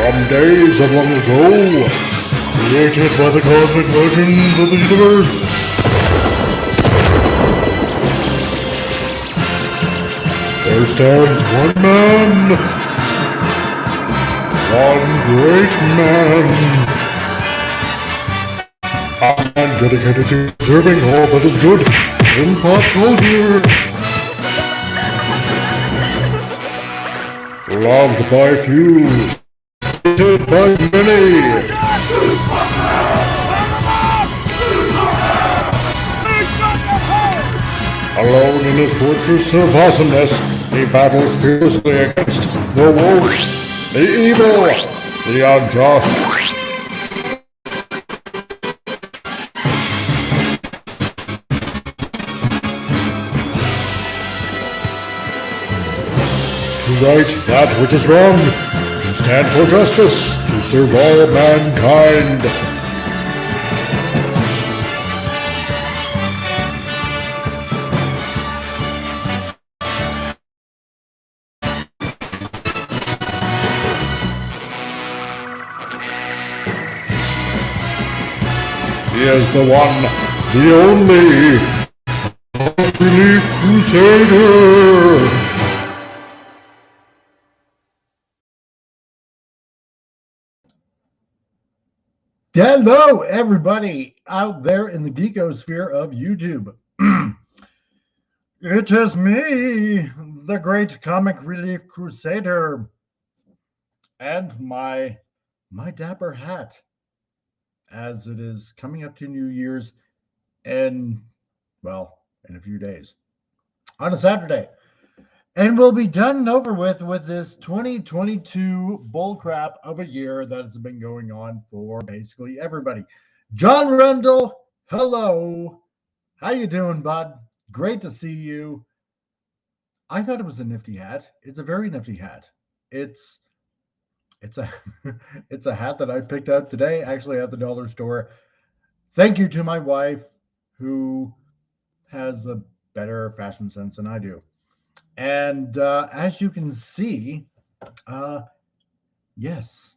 From days of long ago, created by the cosmic legends of the universe. There stands one man, one great man, a man dedicated to preserving all that is good in pop culture. Loved by few, hated by many. Alone in his fortress of awesomeness, he battles fiercely against the woke, the evil, the unjust. To right that which is wrong, to stand for justice, to serve all mankind. He is the one, the only, Relief Crusader. Hello, everybody out there in the geekosphere of YouTube. It is me, the great comic Relief Crusader, and my dapper hat, as it is coming up to New Year's in a few days, on a Saturday. And we'll be done and over with this 2022 bullcrap of a year that has been going on for basically everybody. John Rendell, hello. How you doing, bud? Great to see you. I thought it was a nifty hat. It's a very nifty hat. It's a it's a hat that I picked out today, actually at the dollar store. Thank you to my wife, who has a better fashion sense than I do. And as you can see, yes,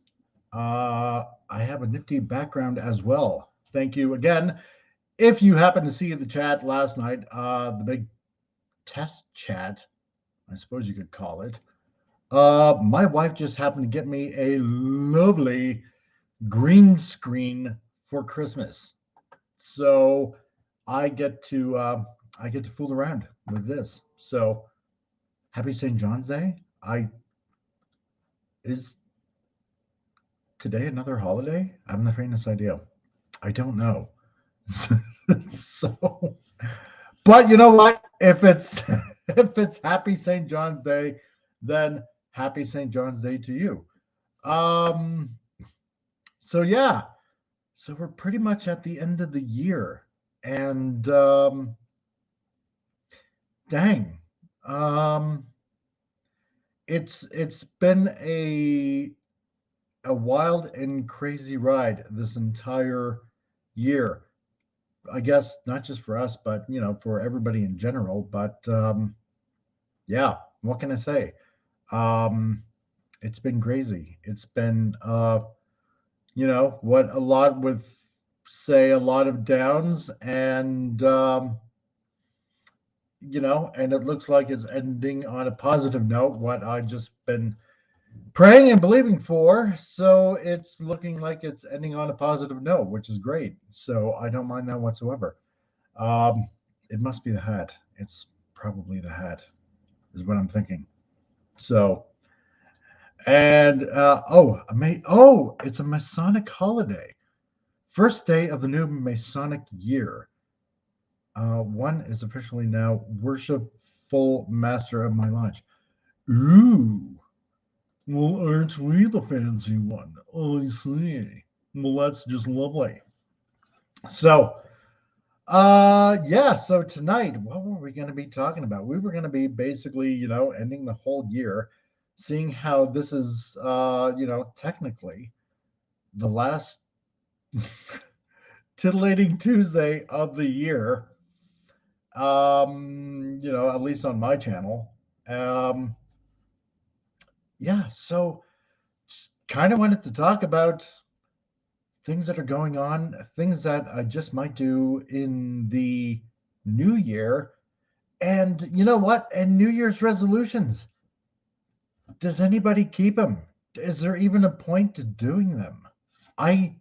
I have a nifty background as well. Thank you again. If you happen to see the chat last night, the big test chat, I suppose you could call it, my wife just happened to get me a lovely green screen for Christmas. So I get to fool around with this. So happy St. John's Day. Is today another holiday? I have the faintest idea. I don't know. So, but you know what? If it's happy St. John's Day, then happy St. John's Day to you. So yeah. So we're pretty much at the end of the year. And dang. It's been a wild and crazy ride this entire year. I guess not just for us, but for everybody in general. But yeah, what can I say? It's been crazy. It's been what a lot with say a lot of downs and and it looks like it's ending on a positive note, what I've just been praying and believing for. So it's looking like it's ending on a positive note, which is great. So I don't mind that whatsoever. It must be the hat. It's probably the hat, is what I'm thinking. So, and it's a Masonic holiday. First day of the new Masonic year. One is officially now worshipful master of my lodge. Ooh. Well, aren't we the fancy one? Oh, I see. Well, that's just lovely. So, so tonight, what were we going to be talking about? We were going to be basically, ending the whole year, seeing how this is, technically the last Titillating Tuesday of the year. At least on my channel. So kind of wanted to talk about things that are going on, things that I just might do in the new year. And you know what? And New Year's resolutions. Does anybody keep them? Is there even a point to doing them? I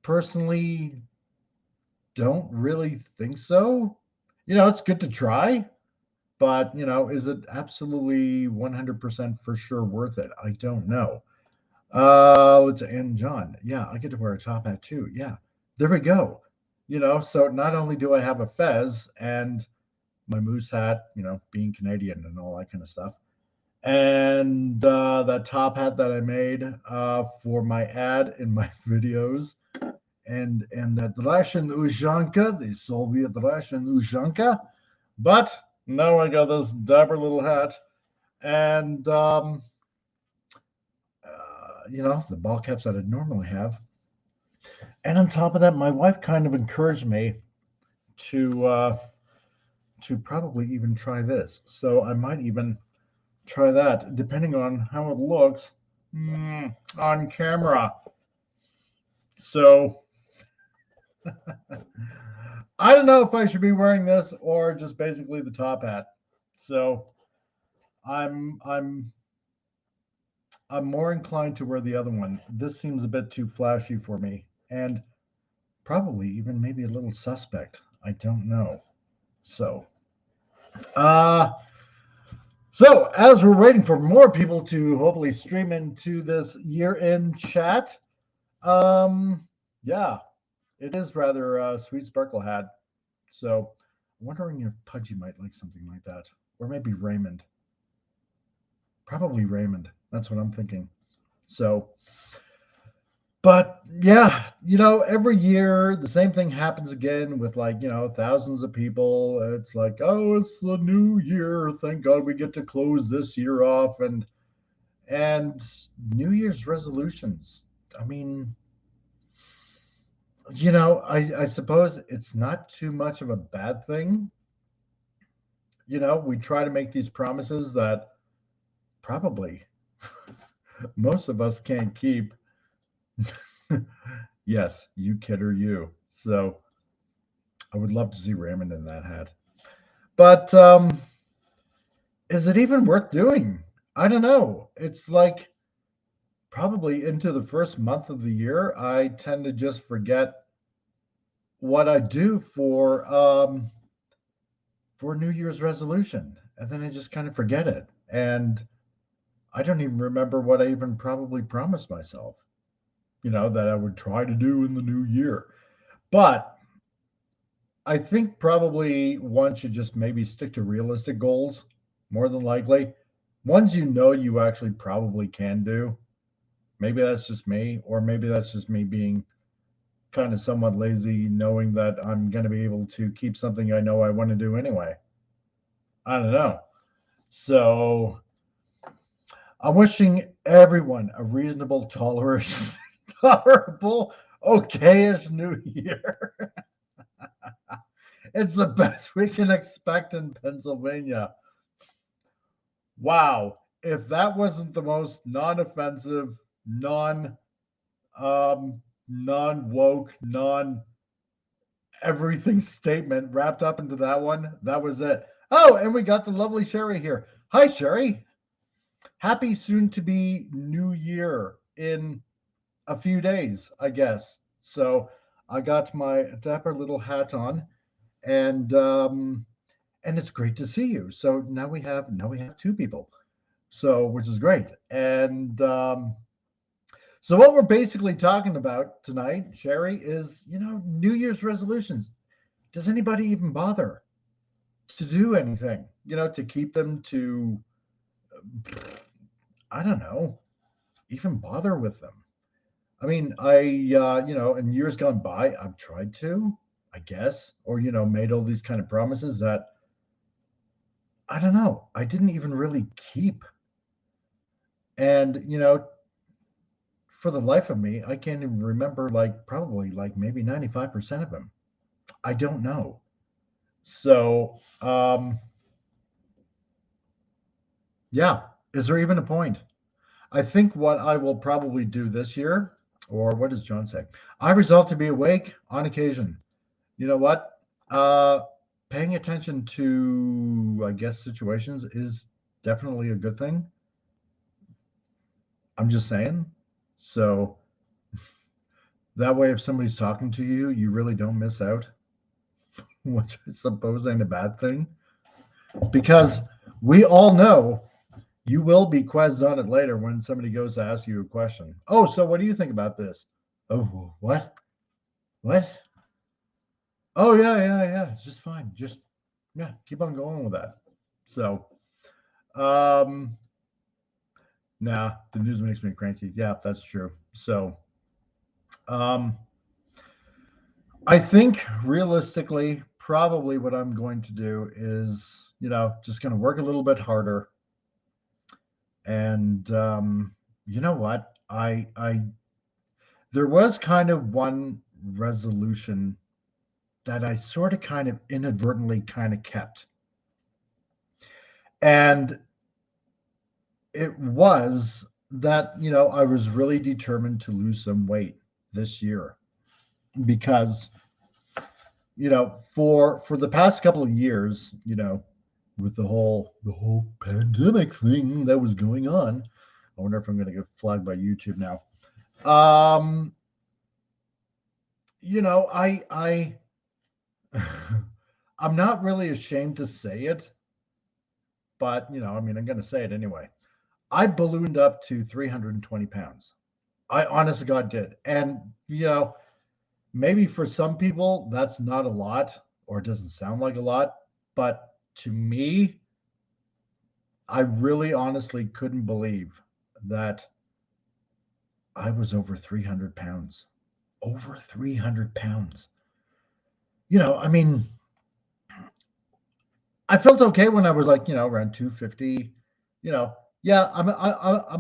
personally don't really think so. It's good to try, but is it absolutely 100% for sure worth it? I don't know. Let's and John. Yeah, I get to wear a top hat too. Yeah, there we go. So not only do I have a fez and my moose hat, being Canadian and all that kind of stuff, and that top hat that I made for my ad in my videos, and that Russian Ushanka, the Soviet Russian Ushanka, but now I got this dapper little hat, and the ball caps that I normally have. And on top of that, my wife kind of encouraged me to probably even try this. So I might even try that, depending on how it looks on camera. So I don't know if I should be wearing this or just basically the top hat. So I'm more inclined to wear the other one. This seems a bit too flashy for me, and probably even maybe a little suspect. I don't know. So, so as we're waiting for more people to hopefully stream into this year-end chat, yeah, it is rather a sweet sparkle hat. So, I'm wondering if Pudgy might like something like that, or maybe Raymond. Probably Raymond. That's what I'm thinking. So, but yeah, every year the same thing happens again with thousands of people. It's like, oh, it's the new year. Thank God we get to close this year off, and New Year's resolutions. I mean, I suppose it's not too much of a bad thing. We try to make these promises that probably most of us can't keep. Yes, you kid or you. So I would love to see Raymond in that hat. But is it even worth doing? I don't know. It's like probably into the first month of the year, I tend to just forget what I do for New Year's resolution. And then I just kind of forget it. And I don't even remember what I even probably promised myself, that I would try to do in the new year. But I think probably one should just maybe stick to realistic goals, more than likely. Ones you actually probably can do. Maybe that's just me, or maybe that's just me being kind of somewhat lazy, knowing that I'm going to be able to keep something I know I want to do anyway. I don't know. So I'm wishing everyone a reasonable, tolerable, okayish new year. It's the best we can expect in Pennsylvania. Wow. If that wasn't the most non-offensive, non-woke, non-everything statement wrapped up into that one, that was it. Oh, and we got the lovely Sherry here. Hi, Sherry. Happy soon-to-be New Year in a few days, I guess. So I got my dapper little hat on, and it's great to see you. So now we have two people, so which is great. And so what we're basically talking about tonight, Sherry, is New Year's resolutions. Does anybody even bother to do anything? To keep them to, I don't know, even bother with them. I mean, in years gone by, I've tried to, I guess, or made all these kind of promises that I don't know, I didn't even really keep. And for the life of me, I can't even remember probably maybe 95% of them. I don't know. So, yeah, is there even a point? I think what I will probably do this year, or what does John say? I resolve to be awake on occasion. You know what? Paying attention to, I guess, situations is definitely a good thing. I'm just saying. So that way, if somebody's talking to you, you really don't miss out, which I suppose ain't a bad thing. Because we all know you will be quizzed on it later when somebody goes to ask you a question. Oh, so what do you think about this? Oh, what? What? Oh, yeah. It's just fine. Just, yeah, keep on going with that. So, um, nah, the news makes me cranky. Yeah, that's true. So, um, I think realistically, probably what I'm going to do is, just going to work a little bit harder. And you know what? There was kind of one resolution that I sort of kind of inadvertently kind of kept. And it was that, I was really determined to lose some weight this year because, for the past couple of years, with the whole pandemic thing that was going on. I wonder if I'm going to get flagged by YouTube now. I I'm not really ashamed to say it, but I'm going to say it anyway. I ballooned up to 320 pounds. I honest to God did. And maybe for some people that's not a lot or it doesn't sound like a lot, but to me, I really honestly couldn't believe that I was over 300 pounds. Over 300 pounds. I mean, I felt okay when I was like, around 250. Yeah, I'm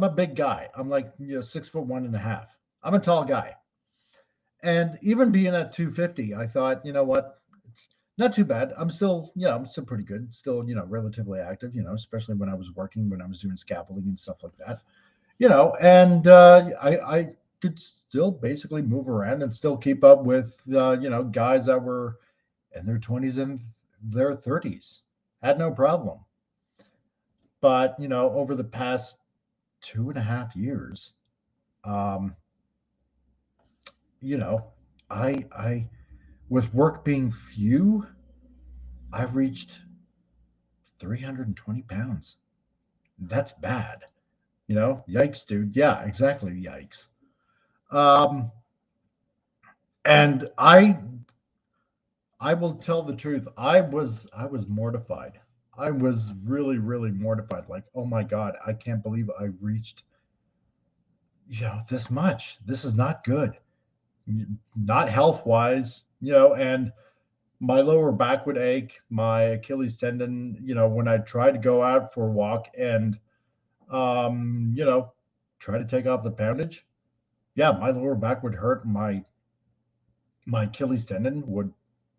a big guy. I'm like, 6'1.5". I'm a tall guy. And even being at 250, I thought, you know what? It's not too bad. I'm still pretty good. Still, relatively active, especially when I was working, when I was doing scaffolding and stuff like that. And I could still basically move around and still keep up with, guys that were in their 20s and their 30s. Had no problem. But, over the past 2.5 years, um, you know, I, with work being few, I reached 320 pounds. That's bad. Yikes, dude. Yeah, exactly. Yikes. Um, and I will tell the truth. I was mortified. I was really, really mortified. Like, oh my God, I can't believe I reached, this much. This is not good. Not health wise, and my lower back would ache, my Achilles tendon, when I tried to go out for a walk and try to take off the poundage. Yeah, my lower back would hurt. My Achilles tendon would,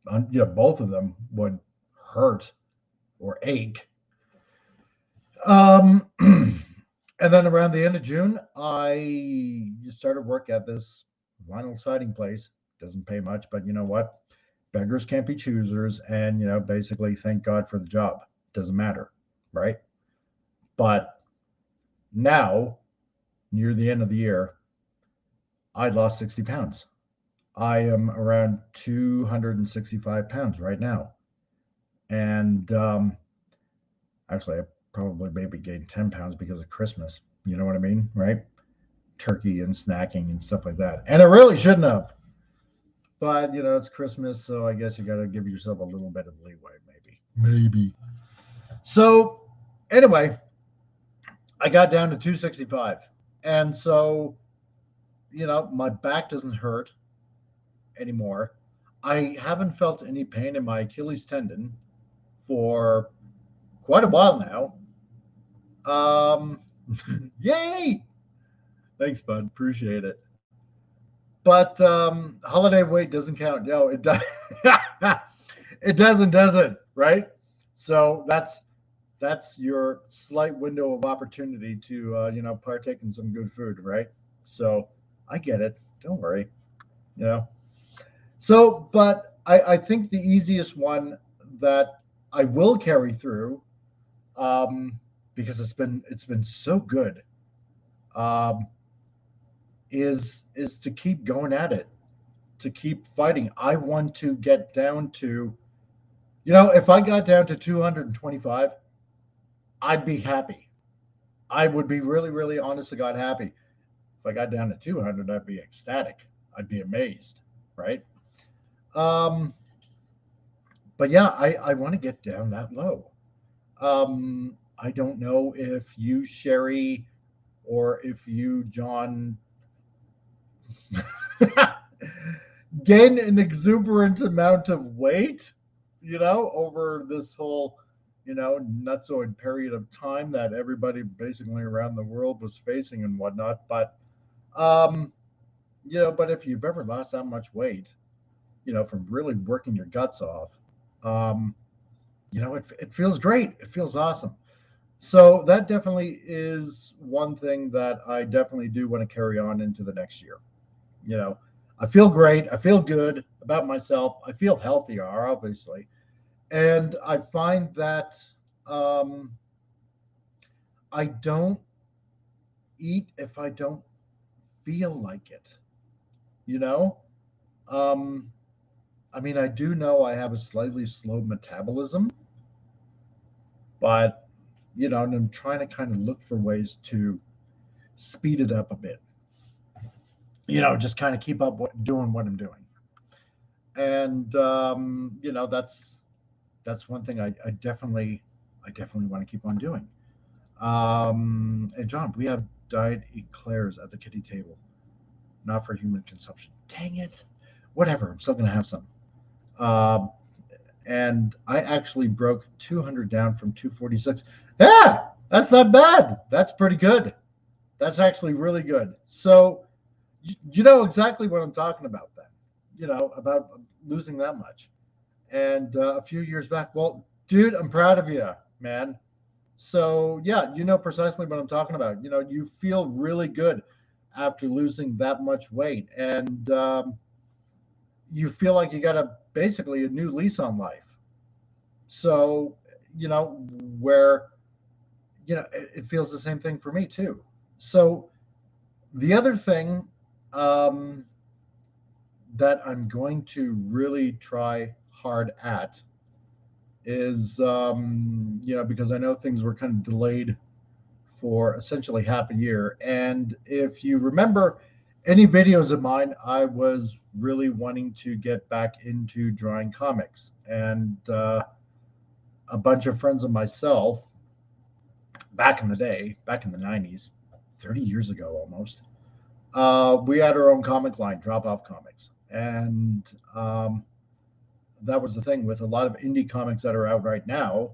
both of them would hurt or ache. And then around the end of June, I started work at this vinyl siding place. Doesn't pay much, but you know what? Beggars can't be choosers, and basically, thank God for the job. Doesn't matter, right? But now, near the end of the year, I lost 60 pounds. I am around 265 pounds right now. And actually, I probably maybe gained 10 pounds because of Christmas. You know what I mean? Right? Turkey and snacking and stuff like that. And I really shouldn't have. But, it's Christmas, so I guess you got to give yourself a little bit of leeway, maybe. Maybe. So, anyway, I got down to 265. And so, my back doesn't hurt anymore. I haven't felt any pain in my Achilles tendon for quite a while now. Yay! Thanks, bud. Appreciate it. But holiday weight doesn't count. No, it does. It does, right? So that's that's your slight window of opportunity to partake in some good food, right? So I get it. Don't worry. You know. So, but I think the easiest one that I will carry through, um, because it's been so good, um, is to keep going at it, to keep fighting. I want to get down to, if I got down to 225, I'd be happy. I would be really, really honest to God happy. If I got down to 200, I'd be ecstatic. I'd be amazed, right? Um, but yeah, I want to get down that low. I don't know if you, Sherry, or if you, John, gain an exuberant amount of weight, over this whole, nutsoid period of time that everybody basically around the world was facing and whatnot. Um, but if you've ever lost that much weight, from really working your guts off, um, it feels great. It feels awesome. So that definitely is one thing that I definitely do want to carry on into the next year. You know, I feel great. I feel good about myself. I feel healthier, obviously. And I find that um, I don't eat if I don't feel like it. You know, um, I mean, I do know I have a slightly slow metabolism, but and I'm trying to kind of look for ways to speed it up a bit. Just kind of keep up doing what I'm doing, and that's one thing I definitely want to keep on doing. And John, we have diet eclairs at the kitty table, not for human consumption. Dang it! Whatever. I'm still gonna have some. Um, and I actually broke 200 down from 246. Yeah, that's not bad. That's pretty good. That's actually really good. So you know exactly what I'm talking about then. About losing that much. And a few years back, well, dude, I'm proud of you, man. So yeah, you know precisely what I'm talking about. You feel really good after losing that much weight, and you feel like you got basically a new lease on life. So where it feels the same thing for me too. So the other thing um, that I'm going to really try hard at is because I know things were kind of delayed for essentially half a year. And if you remember any videos of mine, I was really wanting to get back into drawing comics. And a bunch of friends of myself back in the day, back in the 90s, 30 years ago almost, we had our own comic line, Drop Off Comics. And that was the thing with a lot of indie comics that are out right now,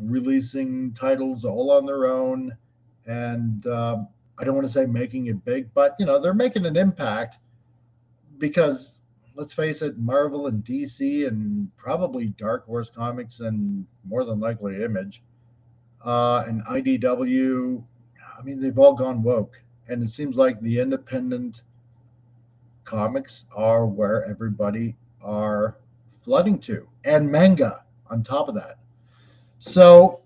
releasing titles all on their own. And I don't want to say making it big, but, they're making an impact because let's face it, Marvel and DC and probably Dark Horse Comics and more than likely Image and IDW, I mean, they've all gone woke. And it seems like the independent comics are where everybody are flooding to, and manga on top of that. So,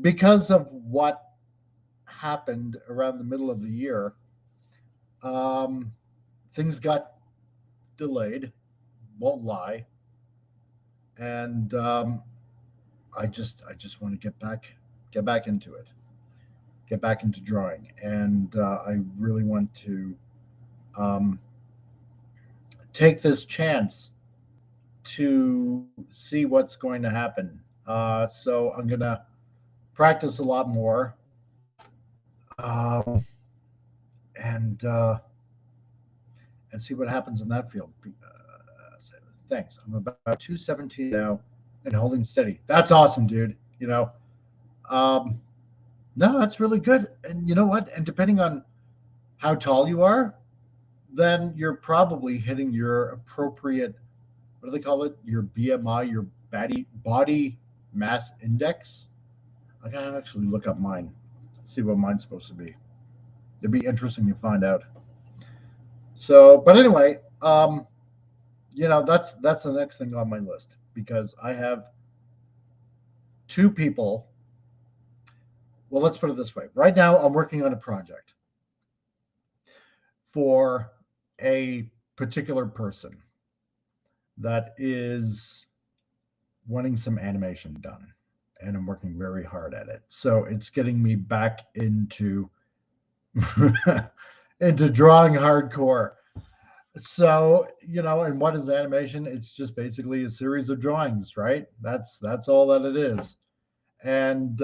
because of what happened around the middle of the year, um, things got delayed. Won't lie, and I just want to get back into it, get back into drawing, and I really want to um, take this chance to see what's going to happen. So I'm gonna practice a lot more, um, and see what happens in that field. Thanks. I'm about 217 now and holding steady. That's awesome, dude. Um, no, that's really good. And you know what? And depending on how tall you are, then you're probably hitting your appropriate, what do they call it? Your BMI, your body mass index. I gotta actually look up mine, see what mine's supposed to be. It'd be interesting to find out. So, but anyway, that's the next thing on my list because I have two people. Well, let's put it this way. Right now, I'm working on a project for a particular person that is wanting some animation done, and I'm working very hard at it. So it's getting me back into into drawing hardcore. So, and what is animation? It's just basically a series of drawings, right? That's all that it is. And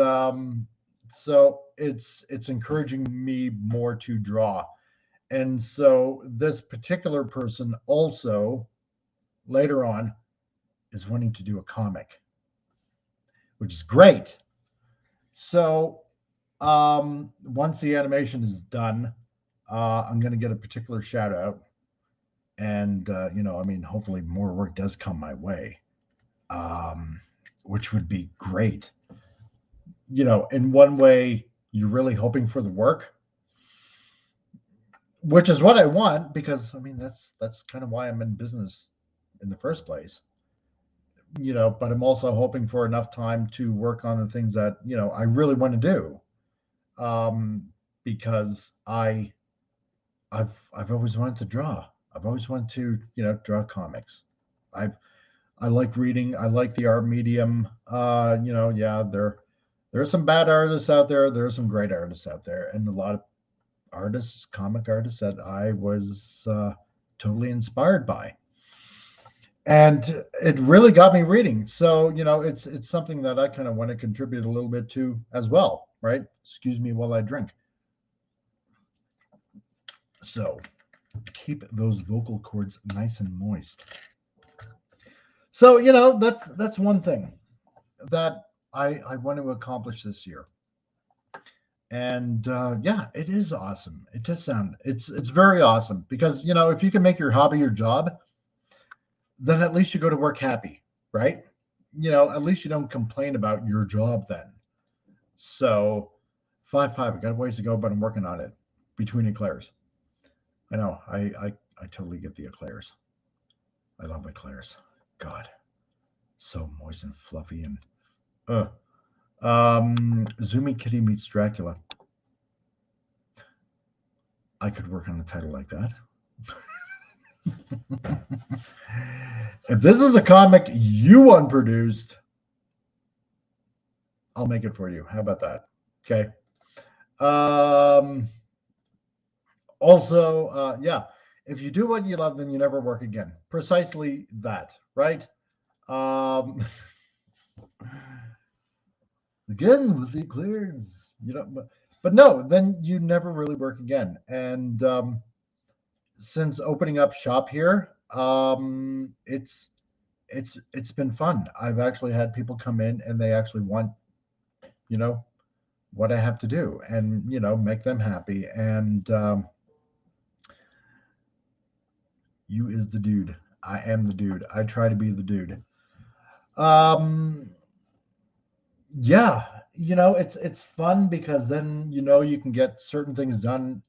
so it's encouraging me more to draw. And so this particular person also later on is wanting to do a comic, which is great. So once the animation is done, I'm going to get a particular shout out. And, hopefully more work does come my way, which would be great. In one way, you're really hoping for the work, which is what I want because, that's kind of why I'm in business in the first place. But I'm also hoping for enough time to work on the things that, I really want to do. Because I've always wanted to draw. I've always wanted to, draw comics. I like reading. I like the art medium. Yeah, there are some bad artists out there. There are some great artists out there, and a lot of artists, comic artists that I was totally inspired by. And it really got me reading. So, it's something that I kind of want to contribute a little bit to as well, right? Excuse me while I drink. So keep those vocal cords nice and moist. So, that's one thing that I want to accomplish this year. And yeah, it is awesome. It does sound it's very awesome because if you can make your hobby your job, then at least you go to work happy, right? At least you don't complain about your job then. So 5-5, I got a ways to go, but I'm working on it between eclairs. I know. I totally get the eclairs. I love eclairs. God, so moist and fluffy and Zoomy Kitty meets Dracula. I could work on a title like that. If this is a comic you unproduced, I'll make it for you. How about that? Okay. Also, yeah, if you do what you love, then you never work again. Precisely that, right? Again with the eclairs, but no, then you never really work again. And since opening up shop here, it's been fun. I've actually had people come in and they actually want, what I have to do and make them happy. And you is the dude. I am the dude. I try to be the dude. Yeah, it's fun because then you can get certain things done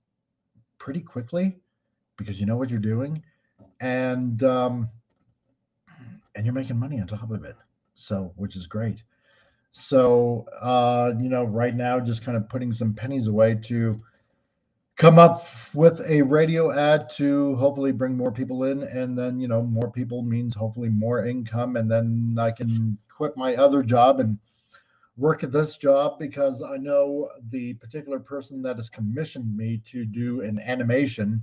pretty quickly because you know what you're doing, and you're making money on top of it. So, which is great. So, right now, just kind of putting some pennies away to come up with a radio ad to hopefully bring more people in, and then more people means hopefully more income, and then I can quit my other job and work at this job because I know the particular person that has commissioned me to do an animation.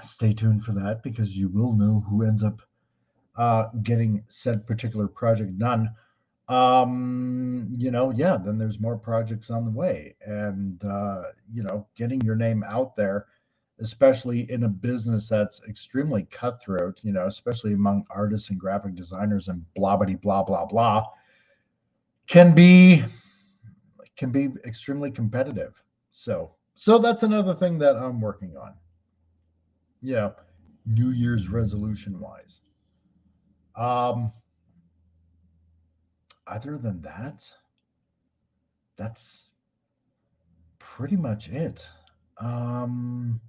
Stay tuned for that because you will know who ends up getting said particular project done. Yeah, then there's more projects on the way, and getting your name out there, especially in a business that's extremely cutthroat, especially among artists and graphic designers and blah blah blah blah blah, can be extremely competitive. So that's another thing that I'm working on. New Year's resolution wise. other than that, that's pretty much it. Um,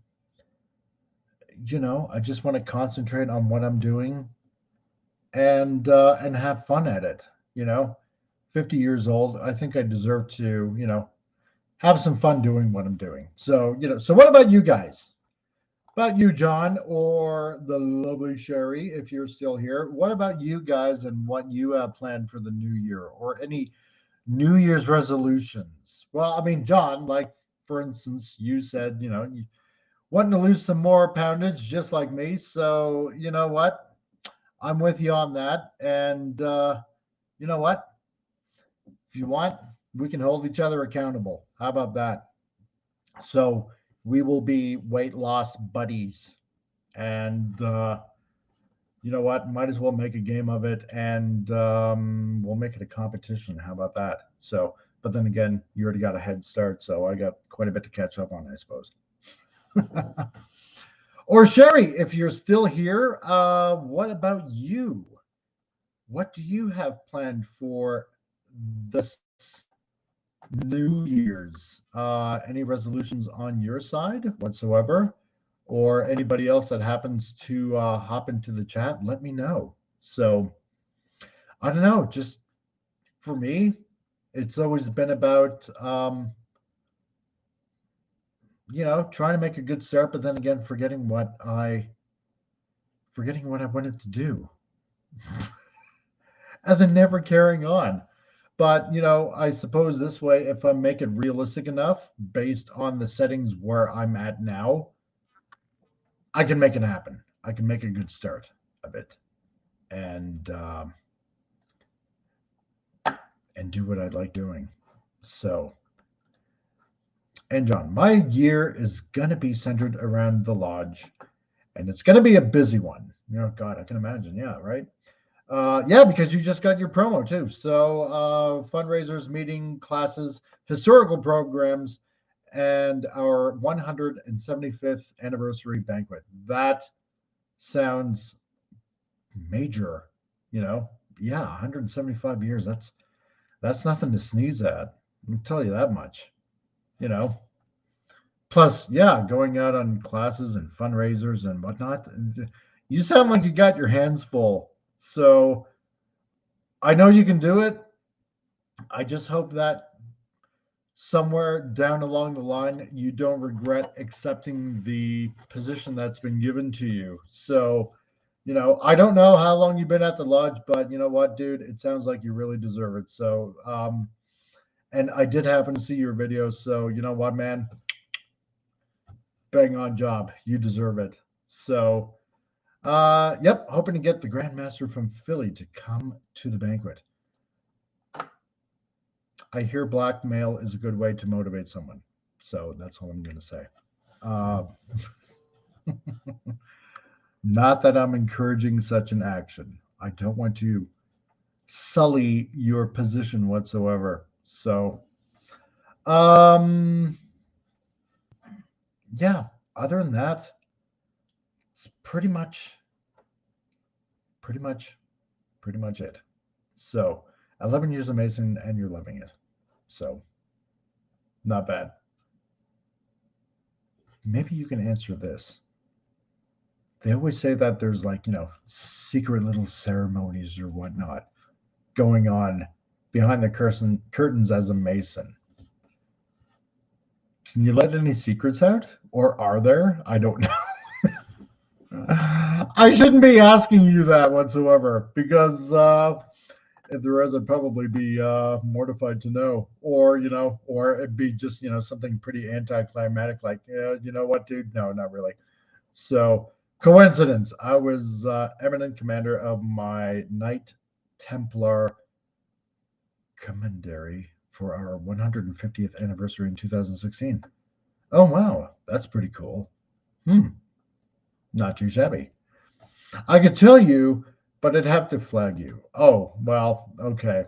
I just want to concentrate on what I'm doing and have fun at it. You know, 50 years old, I think I deserve to, have some fun doing what I'm doing. So, so what about you guys? About you, John, or the lovely Sherry, if you're still here. What about you guys and what you have planned for the new year or any New Year's resolutions? Well, I mean, John, like for instance, you said, you wanting to lose some more poundage just like me. So, you know what? I'm with you on that. And you know what? If you want, we can hold each other accountable. How about that? So, we will be weight loss buddies. And you know what? Might as well make a game of it, and we'll make it a competition. How about that? So, but then again, you already got a head start, so I got quite a bit to catch up on, I suppose. Or Sherry, if you're still here, what about you? What do you have planned for this New Year's? Any resolutions on your side whatsoever? Or anybody else that happens to hop into the chat, let me know. So I don't know. Just for me, it's always been about trying to make a good start, but then again, forgetting what I wanted to do, and then never carrying on. But I suppose this way, if I make it realistic enough, based on the settings where I'm at now, I can make it happen. I can make a good start of it, and do what I like doing. So, and John, my year is gonna be centered around the lodge, and it's gonna be a busy one. God, I can imagine. Yeah, right. Yeah, because you just got your promo too. So, fundraisers, meeting, classes, historical programs, and our 175th anniversary banquet. That sounds major. Yeah, 175 years. That's nothing to sneeze at. I'll tell you that much. You know. Plus, yeah, going out on classes and fundraisers and whatnot. You sound like you got your hands full. So I know you can do it. I just hope that somewhere down along the line, you don't regret accepting the position that's been given to you. So, I don't know how long you've been at the lodge, but you know what, dude, it sounds like you really deserve it. So, and I did happen to see your video. So, you know what, man, bang on job. You deserve it. So, yep, hoping to get the Grandmaster from Philly to come to the banquet. I hear blackmail is a good way to motivate someone. So that's all I'm going to say. Not that I'm encouraging such an action. I don't want to sully your position whatsoever. So, yeah, other than that, it's pretty much it. So, 11 years of Mason and you're loving it. So, not bad. Maybe you can answer this. They always say that there's secret little ceremonies or whatnot going on behind the curtains as a Mason. Can you let any secrets out? Or are there? I don't know. I shouldn't be asking you that whatsoever because if there is, I'd probably be mortified to know, or it'd be just something pretty anticlimactic, like you know what, dude? No, not really. So coincidence. I was eminent commander of my Knight Templar Commandery for our 150th anniversary in 2016. Oh wow, that's pretty cool. Not too shabby. I could tell you, but I'd have to flag you. Oh, well, okay.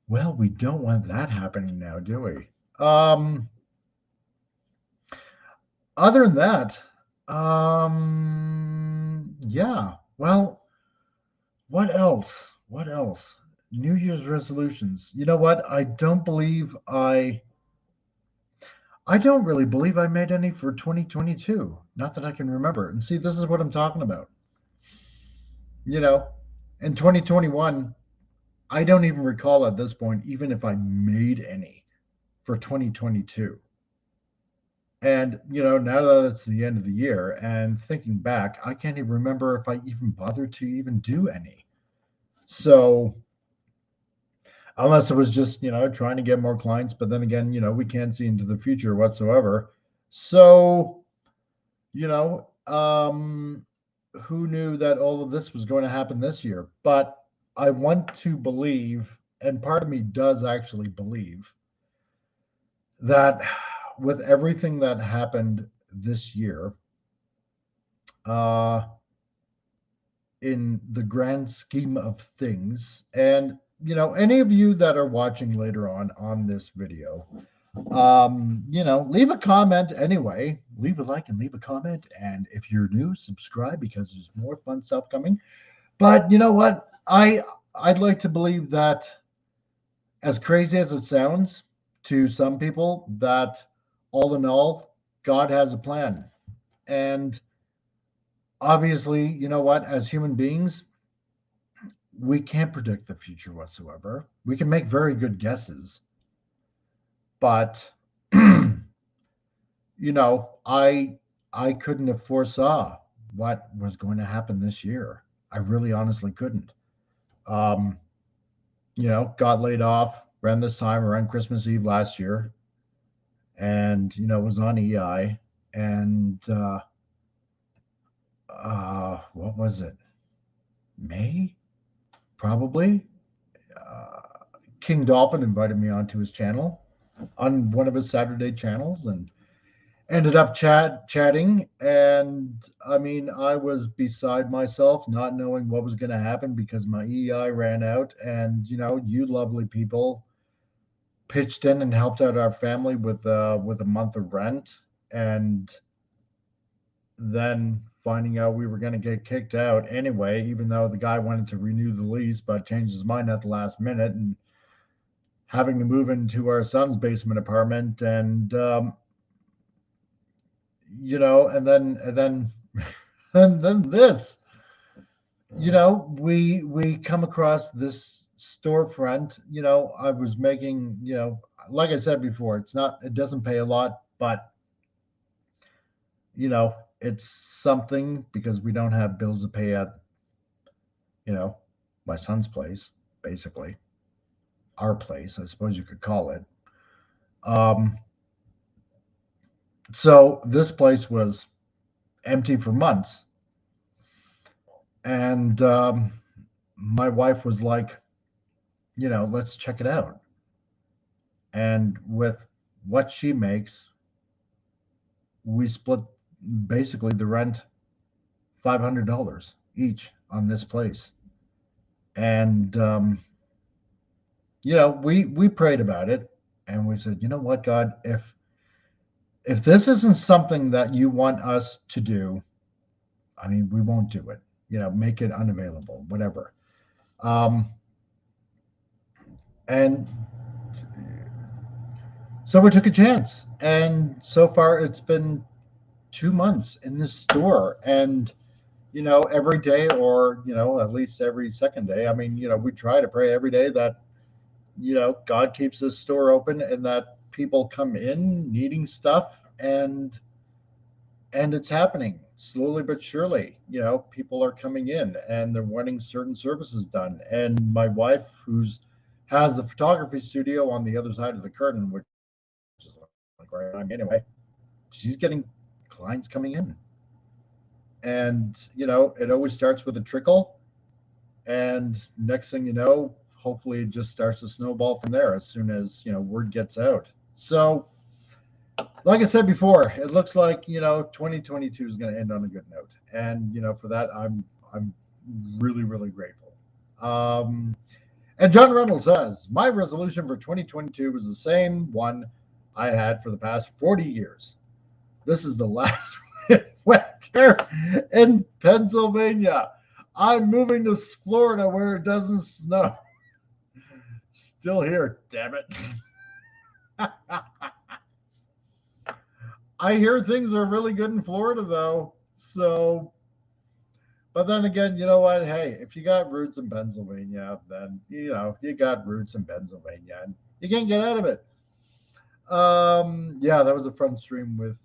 Well, we don't want that happening now, do we? Other than that, yeah. Well, what else? What else? New Year's resolutions. You know what? I don't really believe I made any for 2022. Not that I can remember. And see, this is what I'm talking about. You know, in 2021, I don't even recall at this point, even if I made any for 2022. And, now that it's the end of the year and thinking back, I can't even remember if I even bothered to even do any. So, unless it was just, trying to get more clients, but then again, we can't see into the future whatsoever. So, you know, um, who knew that all of this was going to happen this year? But I want to believe, and part of me does actually believe, that with everything that happened this year, uh, in the grand scheme of things, and any of you that are watching later on this video, leave a comment anyway. Leave a like and leave a comment. And if you're new, subscribe because there's more fun stuff coming. But you know what? I'd like to believe that, as crazy as it sounds to some people, that all in all, God has a plan. And obviously, you know what? As human beings, we can't predict the future whatsoever. We can make very good guesses, but I couldn't have foresaw what was going to happen this year. I really honestly couldn't. Um, got laid off around this time, around Christmas Eve last year, and was on EI, and what was it? May, probably. Uh, King Dolphin invited me onto his channel, on one of his Saturday channels, and ended up chatting. And I mean, I was beside myself, not knowing what was going to happen because my EI ran out. And you lovely people pitched in and helped out our family with a month of rent, and then finding out we were going to get kicked out anyway, even though the guy wanted to renew the lease but changed his mind at the last minute, and having to move into our son's basement apartment. And and then and then this, we come across this storefront. I was making, like I said before, it doesn't pay a lot, but it's something because we don't have bills to pay at, my son's place, basically our place, I suppose you could call it. So this place was empty for months. And my wife was like, let's check it out. And with what she makes, we split basically the rent $500 each on this place. And, we prayed about it, and we said, you know what, God, if this isn't something that you want us to do, I mean, we won't do it. Make it unavailable, whatever. And so we took a chance. And so far, it's been 2 months in this store. And, every day, or, at least every second day, I mean, we try to pray every day that, God keeps this store open and that people come in needing stuff. And it's happening slowly but surely. People are coming in and they're wanting certain services done. And my wife, has the photography studio on the other side of the curtain, which is like right on anyway, she's getting clients coming in. And it always starts with a trickle, and next thing you know, hopefully it just starts to snowball from there as soon as word gets out. So, like I said before, it looks like 2022 is going to end on a good note, and for that I'm really, really grateful. And John Reynolds says, my resolution for 2022 was the same one I had for the past 40 years. This is the last winter in Pennsylvania. I'm moving to Florida where it doesn't snow. Still here, damn it. I hear things are really good in Florida though. So, but then again, you know what? Hey, if you got roots in Pennsylvania, then you got roots in Pennsylvania, and you can't get out of it. Yeah, that was a fun stream with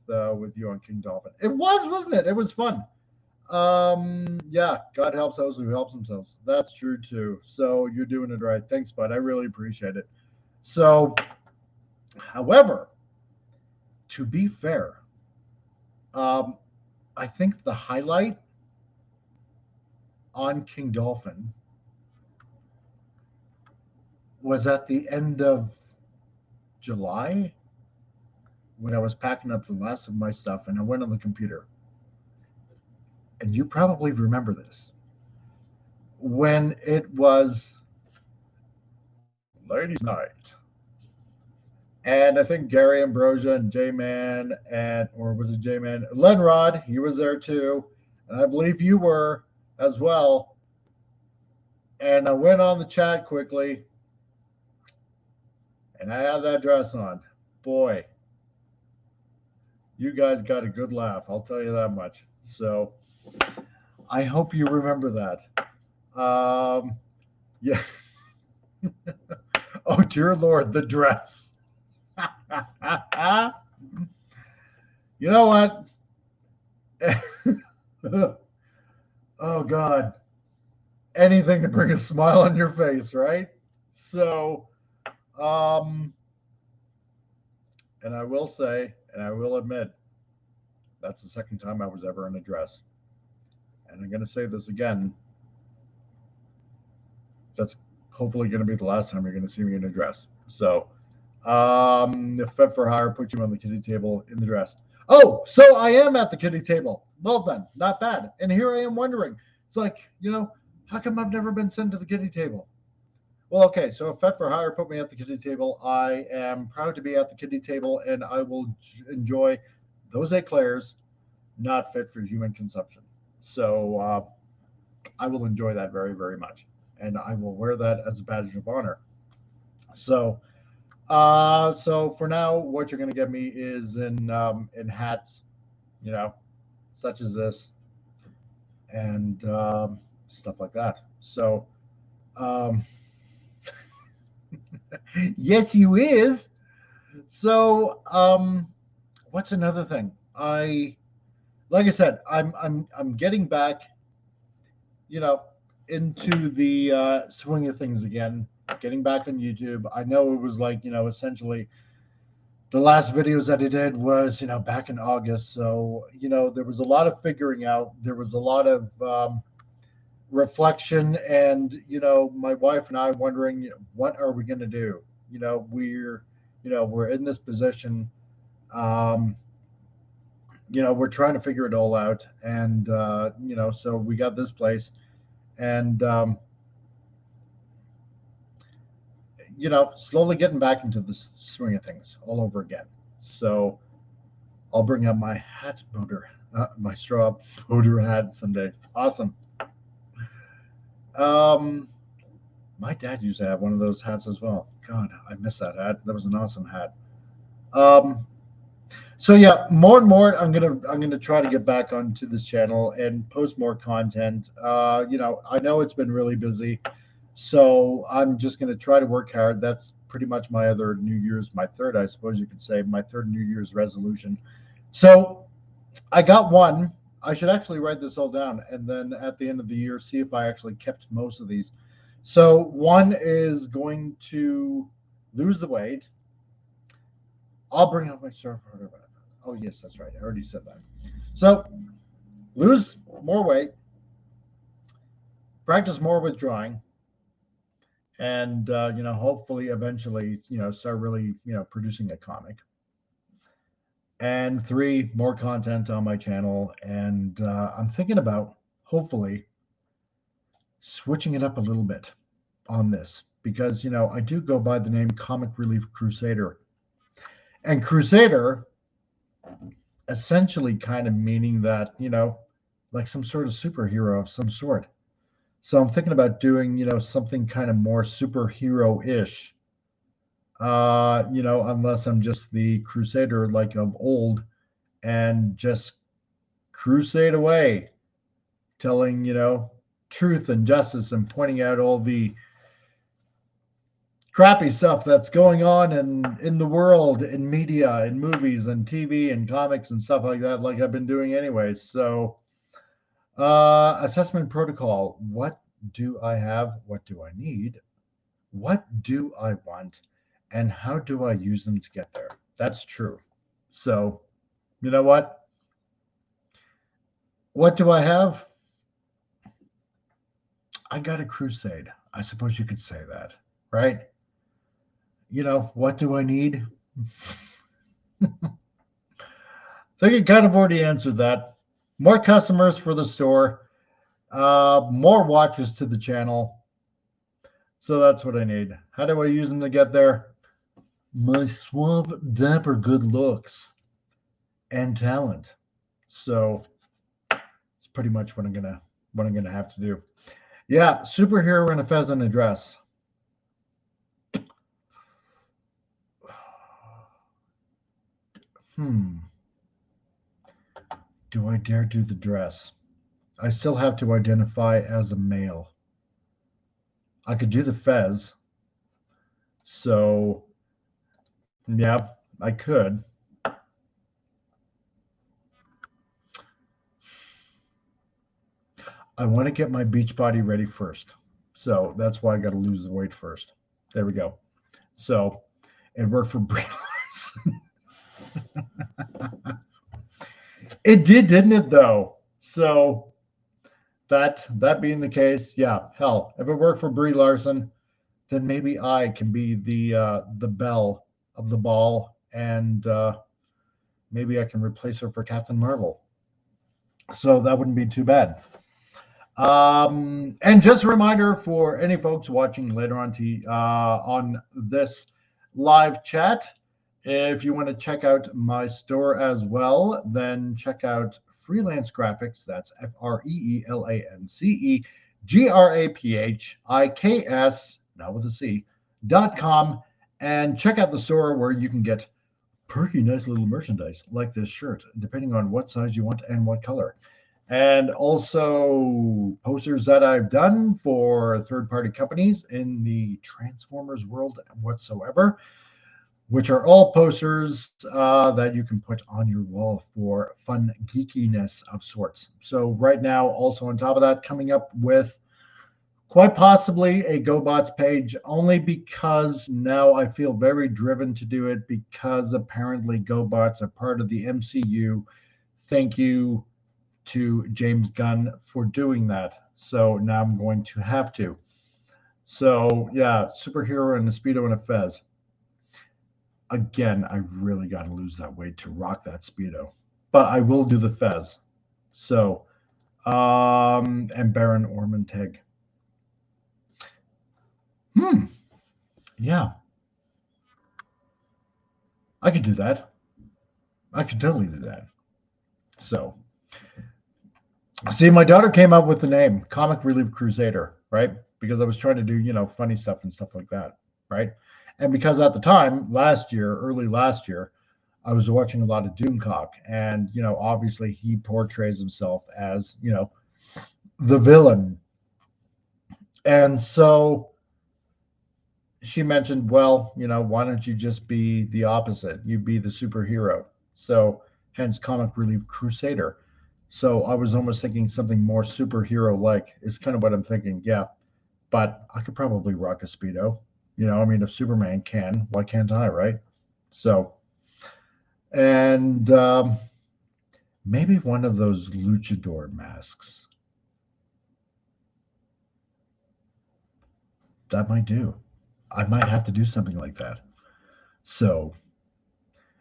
you on King Dolphin. It was, wasn't it? It was fun. Yeah, God helps those who helps themselves. That's true too. So you're doing it right. Thanks, bud. I really appreciate it. So, however, to be fair, um, I think the highlight on King Dolphin was at the end of July when I was packing up the last of my stuff and I went on the computer. And you probably remember this. When it was ladies' night. And I think Gary Ambrosia and J-Man or was it J-Man? Lenrod, he was there too. And I believe you were as well. And I went on the chat quickly and I had that dress on. Boy, you guys got a good laugh. I'll tell you that much. So I hope you remember that. Yeah. Oh, dear Lord, the dress. You know what? Oh, God. Anything to bring a smile on your face, right? So, and I will say, and I will admit, that's the second time I was ever in a dress. And I'm going to say this again. That's hopefully going to be the last time you're going to see me in a dress. So, if Fit for Hire put you on the kiddie table in the dress. Oh, so I am at the kiddie table. Well done. Not bad. And here I am wondering. It's like, how come I've never been sent to the kiddie table? Well, okay, so if Fit for Hire put me at the kiddie table, I am proud to be at the kiddie table, and I will enjoy those eclairs not fit for human consumption. So I will enjoy that very, very much, and I will wear that as a badge of honor. So, so for now, what you're going to get me is in hats, such as this, and stuff like that. So, yes, you is. So, what's another thing? Like I said, I'm getting back, into the swing of things again. Getting back on YouTube. I know it was like, essentially the last videos that I did was, back in August. So, there was a lot of figuring out. There was a lot of reflection, and my wife and I wondering, what are we going to do? We're in this position. We're trying to figure it all out, and so we got this place, and slowly getting back into the swing of things all over again. So I'll bring up my hat boater, my straw boater hat someday. Awesome. My dad used to have one of those hats as well. God, I miss that hat. That was an awesome hat. So yeah, more and more, I'm gonna try to get back onto this channel and post more content. I know it's been really busy, so I'm just gonna try to work hard. That's pretty much my other New Year's, my third, I suppose you could say, my third New Year's resolution. So I got one. I should actually write this all down, and then at the end of the year, see if I actually kept most of these. So one is going to lose the weight. I'll bring up my surfboard. Oh, yes, that's right. I already said that. So lose more weight, practice more with drawing, and, hopefully eventually, start really, producing a comic. And 3, more content on my channel. And I'm thinking about hopefully switching it up a little bit on this because, I do go by the name Comic Relief Crusader. And Crusader essentially kind of meaning that, like some sort of superhero of some sort. So I'm thinking about doing, something kind of more superhero-ish. Unless I'm just the Crusader like of old and just crusade away, telling, truth and justice and pointing out all the crappy stuff that's going on in the world, in media, in movies and TV and comics and stuff like that, like I've been doing anyway. So, assessment protocol. What do I have? What do I need? What do I want? And how do I use them to get there? That's true. So, you know what? What do I have? I got a crusade. I suppose you could say that, right? What do I need? I think I kind of already answered that. More customers for the store, more watchers to the channel. So that's what I need. How do I use them to get there? My suave, dapper good looks and talent. So it's pretty much what I'm gonna have to do. Yeah, superhero in a fez and a dress. Do I dare do the dress? I still have to identify as a male. I could do the fez. So, yeah, I could. I want to get my beach body ready first. So that's why I got to lose the weight first. There we go. So it worked for Brie Larson. It did, didn't it, though? So that being the case, yeah, hell, if it worked for Brie Larson, then maybe I can be the belle of the ball, and maybe I can replace her for Captain Marvel. So that wouldn't be too bad. And just a reminder for any folks watching later on this live chat, if you want to check out my store as well, then check out Freelance Graphics. That's FREELANCE now with a C.com, and check out the store where you can get pretty nice little merchandise like this shirt, depending on what size you want and what color. And also posters that I've done for third-party companies in the Transformers world whatsoever, which are all posters that you can put on your wall for fun geekiness of sorts. So right now, also on top of that, coming up with quite possibly a GoBots page, only because now I feel very driven to do it, because apparently GoBots are part of the MCU. Thank you to James Gunn for doing that. So now I'm going to have to. So yeah, superhero and a Speedo and a fez. Again, I really got to lose that weight to rock that Speedo, but I will do the fez. So, and Baron Ormontag. Yeah, I could do that. I could totally do that. So, see, my daughter came up with the name Comic Relief Crusader, right? Because I was trying to do, funny stuff and stuff like that, right? And because at the time, early last year, I was watching a lot of Doomcock, and, obviously he portrays himself as, the villain. And so she mentioned, well, why don't you just be the opposite? You be the superhero. So hence Comic Relief Crusader. So I was almost thinking something more superhero-like is kind of what I'm thinking. Yeah, but I could probably rock a Speedo. If Superman can, why can't I, right? So, and maybe one of those luchador masks. That might do. I might have to do something like that. So,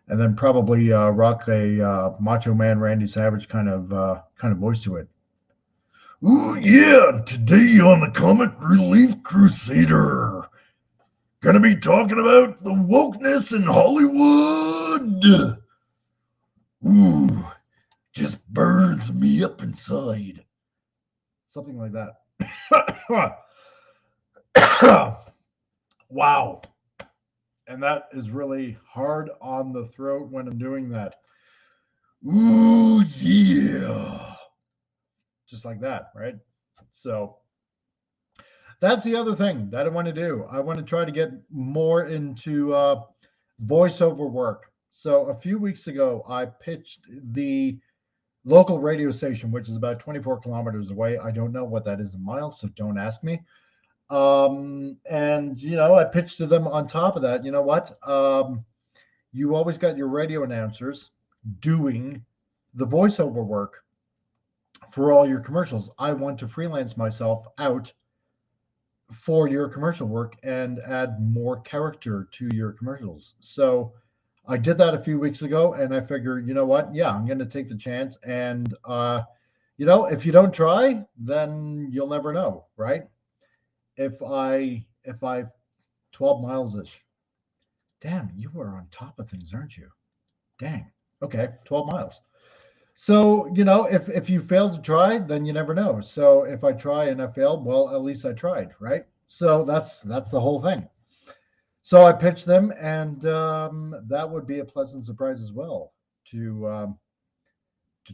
and then probably rock a Macho Man Randy Savage kind of voice to it. Ooh, yeah, today on the Comic Relief Crusader, gonna be talking about the wokeness in Hollywood. Ooh, just burns me up inside. Something like that. Wow. And that is really hard on the throat when I'm doing that. Ooh, yeah. Just like that, right? So that's the other thing that I want to do. I want to try to get more into voiceover work. So a few weeks ago, I pitched the local radio station, which is about 24 kilometers away. I don't know what that is in miles, so don't ask me. And I pitched to them on top of that. You know what? You always got your radio announcers doing the voiceover work for all your commercials. I want to freelance myself out for your commercial work and add more character to your commercials. So I did that a few weeks ago, and I figured, you know what? Yeah, I'm going to take the chance. And if you don't try, then you'll never know, right? If I 12 miles ish. Damn, you are on top of things, aren't you? Dang. Okay, 12 miles. So, if you fail to try, then you never know. So if I try and I fail, well, at least I tried, right? So that's the whole thing. So I pitched them, and that would be a pleasant surprise as well to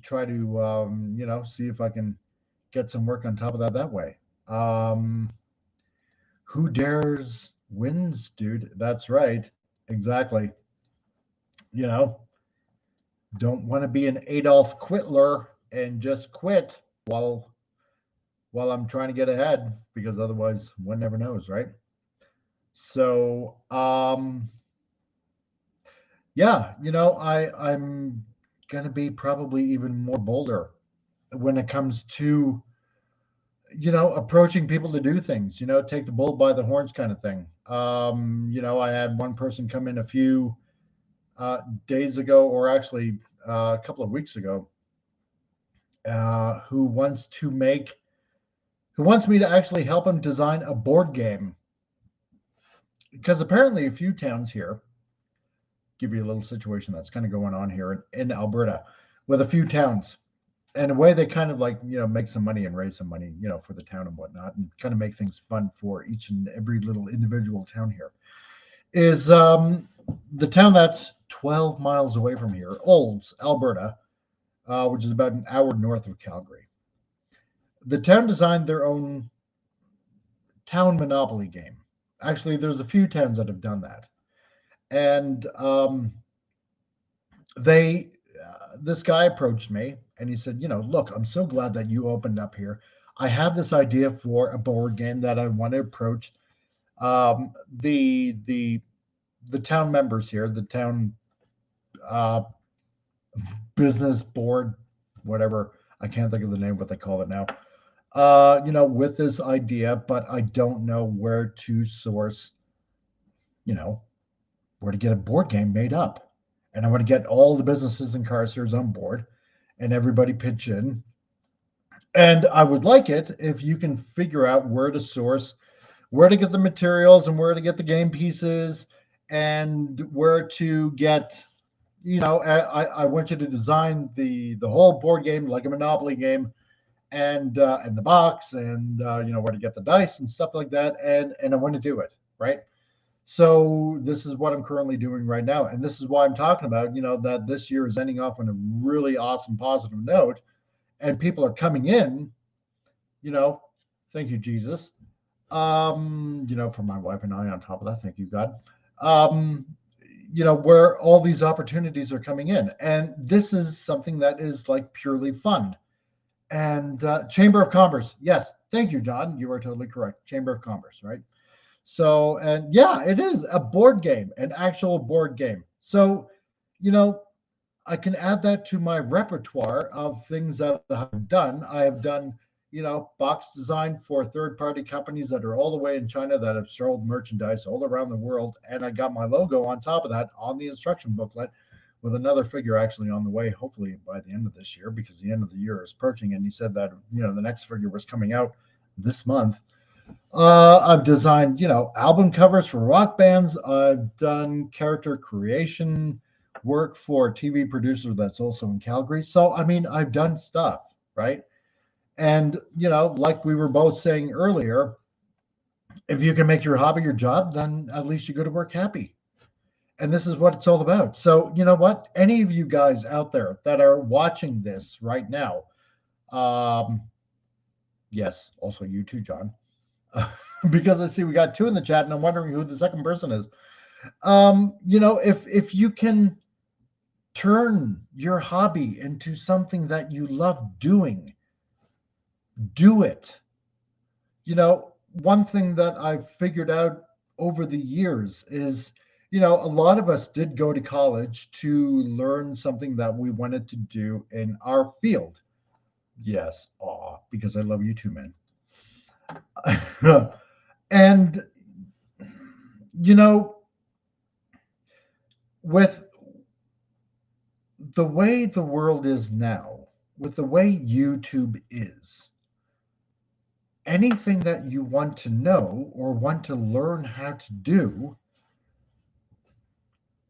try to see if I can get some work on top of that way. Um, who dares wins, dude. That's right. Exactly. You know, don't want to be an Adolf Quittler and just quit while I'm trying to get ahead, because otherwise one never knows, right? So yeah, I'm gonna be probably even more bolder when it comes to approaching people to do things, take the bull by the horns kind of thing. I had one person come in a few days ago, or actually a couple of weeks ago, who wants me to actually help him design a board game, because apparently a few towns here, give you a little situation that's kind of going on here in Alberta with a few towns, and a way they kind of make some money and raise some money, for the town and whatnot, and kind of make things fun for each and every little individual town here, is the town that's 12 miles away from here, Olds, Alberta, which is about an hour north of Calgary. The town designed their own town monopoly game. Actually, there's a few towns that have done that. And this guy approached me, and he said, look, I'm so glad that you opened up here. I have this idea for a board game that I want to approach the town members here, the town business board, whatever. I can't think of the name, what they call it now. With this idea, but I don't know where to source, where to get a board game made up. And I want to get all the businesses and carsters on board and everybody pitch in. And I would like it if you can figure out where to source, where to get the materials, and where to get the game pieces, and where to get, I want you to design the whole board game like a Monopoly game, and the box, and where to get the dice and stuff like that, and I want to do it right. So this is what I'm currently doing right now, and this is why I'm talking about that this year is ending off on a really awesome positive note, and people are coming in. Thank you, Jesus. For my wife and I, on top of that, thank you, God. Where all these opportunities are coming in, and this is something that is like purely fun. And Chamber of Commerce. Yes. Thank you, John. You are totally correct. Chamber of Commerce, right? So, and yeah, it is a board game, an actual board game. So, I can add that to my repertoire of things that I've done. I have done, box design for third-party companies that are all the way in China that have sold merchandise all around the world. And I got my logo on top of that on the instruction booklet, with another figure actually on the way, hopefully by the end of this year, because the end of the year is approaching. And he said that, the next figure was coming out this month. I've designed, album covers for rock bands. I've done character creation work for a TV producer that's also in Calgary. So, I mean, I've done stuff, right? And, like we were both saying earlier, if you can make your hobby your job, then at least you go to work happy. And this is what it's all about. So, you know what? Any of you guys out there that are watching this right now, yes, also you too, John, because I see we got two in the chat and I'm wondering who the second person is. If you can turn your hobby into something that you love doing, do it. One thing that I've figured out over the years is, a lot of us did go to college to learn something that we wanted to do in our field. Yes, because I love you too, man. And, with the way the world is now, with the way YouTube is, anything that you want to know or want to learn how to do,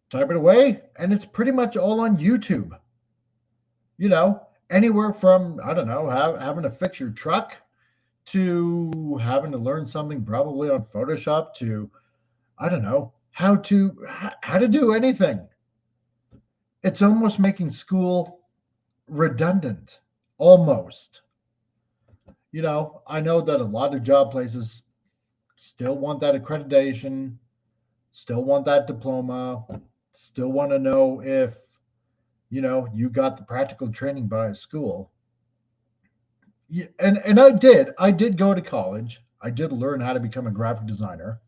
type it away, and it's pretty much all on YouTube. Anywhere from, I don't know, having to fix your truck to having to learn something probably on Photoshop to, I don't know, how to do anything. It's almost making school redundant, almost. I know that a lot of job places still want that accreditation, still want that diploma, still want to know if, you got the practical training by a school. Yeah, and I did go to college. I did learn how to become a graphic designer.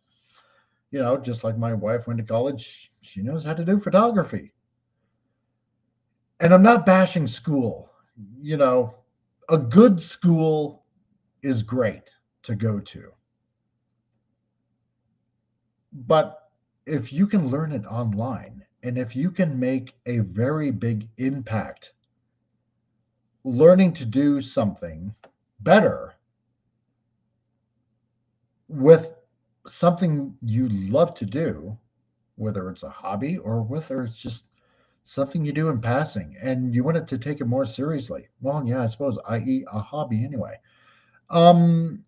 Just like my wife went to college, she knows how to do photography. And I'm not bashing school. A good school is great to go to. But if you can learn it online, and if you can make a very big impact learning to do something better with something you love to do, whether it's a hobby or whether it's just something you do in passing and you want it to take it more seriously. Well, yeah, I suppose, i.e. a hobby anyway. The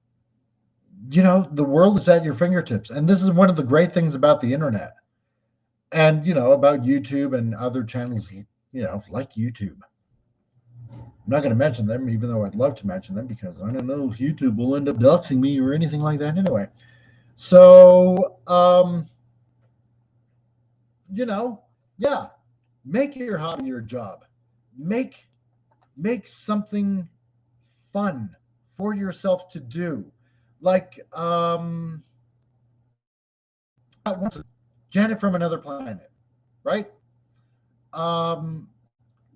world is at your fingertips. And this is one of the great things about the internet and, about YouTube and other channels, like YouTube. I'm not going to mention them, even though I'd love to mention them, because I don't know if YouTube will end up doxing me or anything like that anyway. So, yeah, make your hobby your job. Make something fun for yourself to do. Like, Janet from Another Planet, right?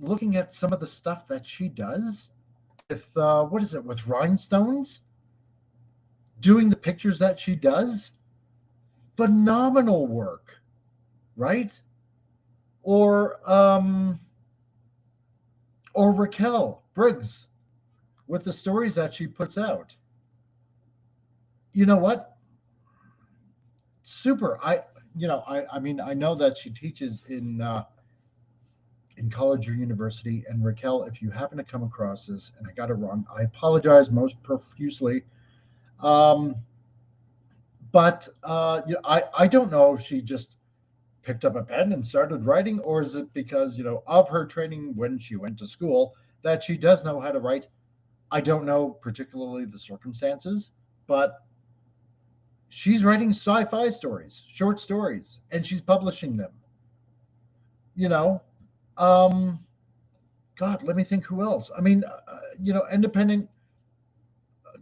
Looking at some of the stuff that she does with, with rhinestones, doing the pictures that she does, phenomenal work, right? Or Raquel Briggs with the stories that she puts out. You know what? Super. I know that she teaches in college or university. And Raquel, if you happen to come across this and I got it wrong, I apologize most profusely. But I don't know if she just picked up a pen and started writing, or is it because, of her training when she went to school that she does know how to write? I don't know particularly the circumstances, but she's writing sci-fi stories, short stories, and she's publishing them. God, let me think who else. I mean, independent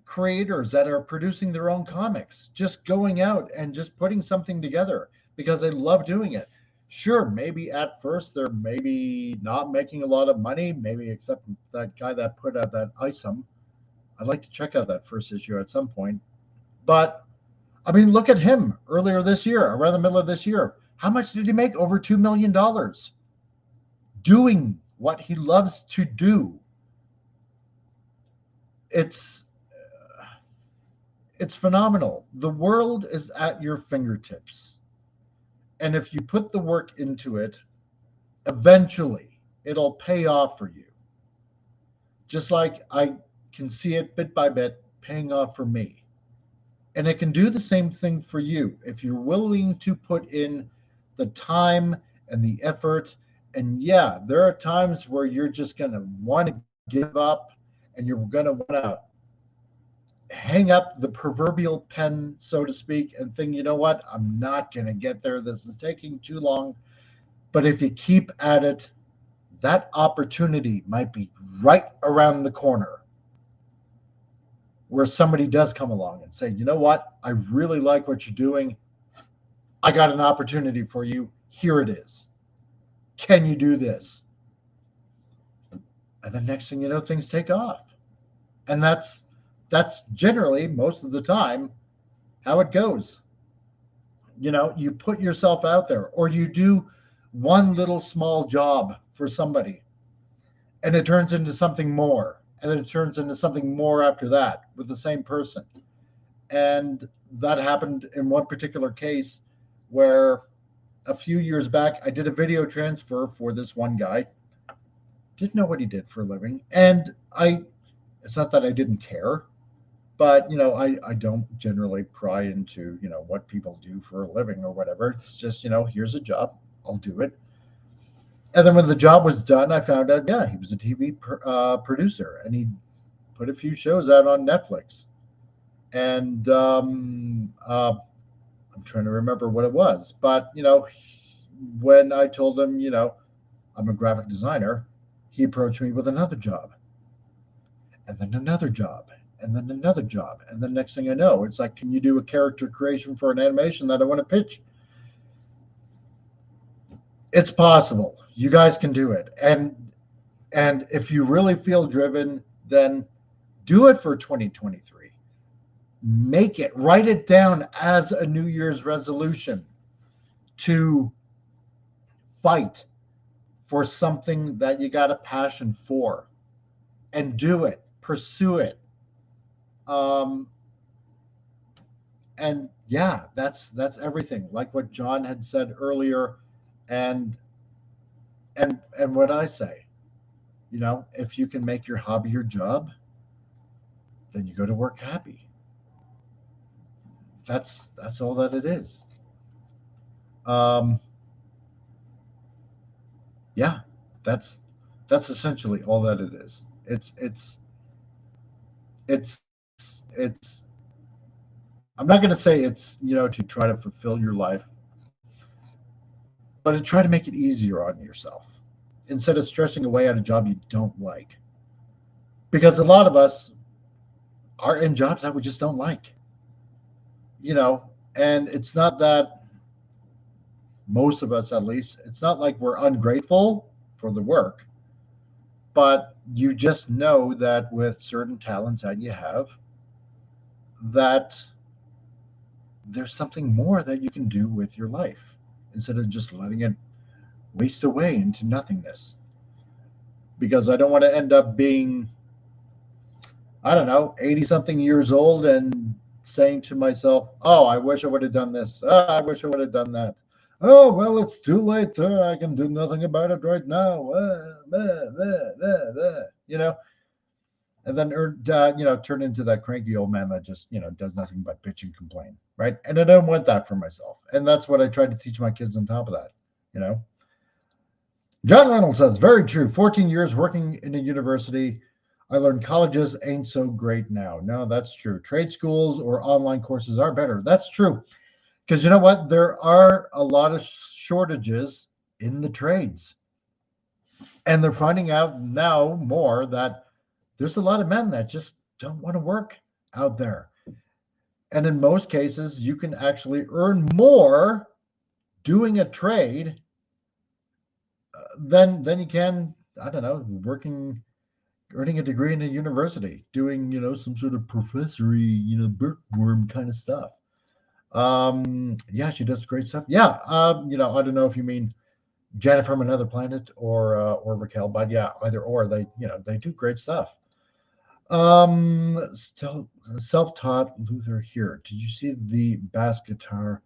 creators that are producing their own comics, just going out and just putting something together because they love doing it. Sure, maybe at first they're maybe not making a lot of money, maybe except that guy that put out that Isom. I'd like to check out that first issue at some point. But, I mean, look at him earlier this year, around the middle of this year. How much did he make? Over $2 million. Doing what he loves to do. It's phenomenal. The world is at your fingertips. And if you put the work into it, eventually it'll pay off for you. Just like I can see it bit by bit paying off for me. And it can do the same thing for you if you're willing to put in the time and the effort. And yeah, there are times where you're just going to want to give up and you're going to want to hang up the proverbial pen, so to speak, and think, you know what, I'm not going to get there. This is taking too long. But if you keep at it, that opportunity might be right around the corner where somebody does come along and say, you know what, I really like what you're doing. I got an opportunity for you. Here it is. Can you do this? And the next thing you know, things take off. And that's generally, most of the time, how it goes. You know, you put yourself out there, or you do one little small job for somebody, and it turns into something more, and then it turns into something more after that with the same person. And that happened in one particular case where a few years back, I did a video transfer for this one guy. Didn't know what he did for a living. And it's not that I didn't care, but, you know, I don't generally pry into, you know, what people do for a living or whatever. It's just, you know, here's a job, I'll do it. And then when the job was done, I found out, yeah, he was a TV producer, and he put a few shows out on Netflix. And I'm trying to remember what it was. But, you know, when I told him, you know, I'm a graphic designer, he approached me with another job, and then another job, and then another job. And the next thing I know, it's like, can you do a character creation for an animation that I want to pitch? It's possible. You guys can do it. And if you really feel driven, then do it for 2023. Make it, write it down as a New Year's resolution to fight for something that you got a passion for, and do it, pursue it. And yeah, that's everything. Like what John had said earlier, and what I say, you know, if you can make your hobby your job, then you go to work happy. That's all that it is. Yeah, that's essentially all that it is. It's I'm not going to say it's, you know, to try to fulfill your life, but to try to make it easier on yourself instead of stressing away at a job you don't like. Because a lot of us are in jobs that we just don't like, you know, and it's not that, most of us at least, it's not like we're ungrateful for the work, but you just know that with certain talents that you have, that there's something more that you can do with your life instead of just letting it waste away into nothingness. Because I don't want to end up being, I don't know, 80 something years old and saying to myself, oh, I wish I would have done this. Oh, I wish I would have done that. Oh, well, it's too late. I can do nothing about it right now. You know, and then, you know, turn into that cranky old man that just, you know, does nothing but bitch and complain, right? And I don't want that for myself. And that's what I try to teach my kids on top of that, you know. John Reynolds says, very true. 14 years working in a university, I learned colleges ain't so great now. No, that's true. Trade schools or online courses are better. That's true. Because you know what? There are a lot of shortages in the trades. And they're finding out now more that there's a lot of men that just don't want to work out there. And in most cases, you can actually earn more doing a trade than you can, I don't know, earning a degree in a university, doing, you know, some sort of professory, you know, bookworm kind of stuff. Yeah, she does great stuff. Yeah, you know, I don't know if you mean Janet from Another Planet or Raquel, but yeah, either or, they, you know, they do great stuff. Still self-taught Luther here. Did you see the bass guitar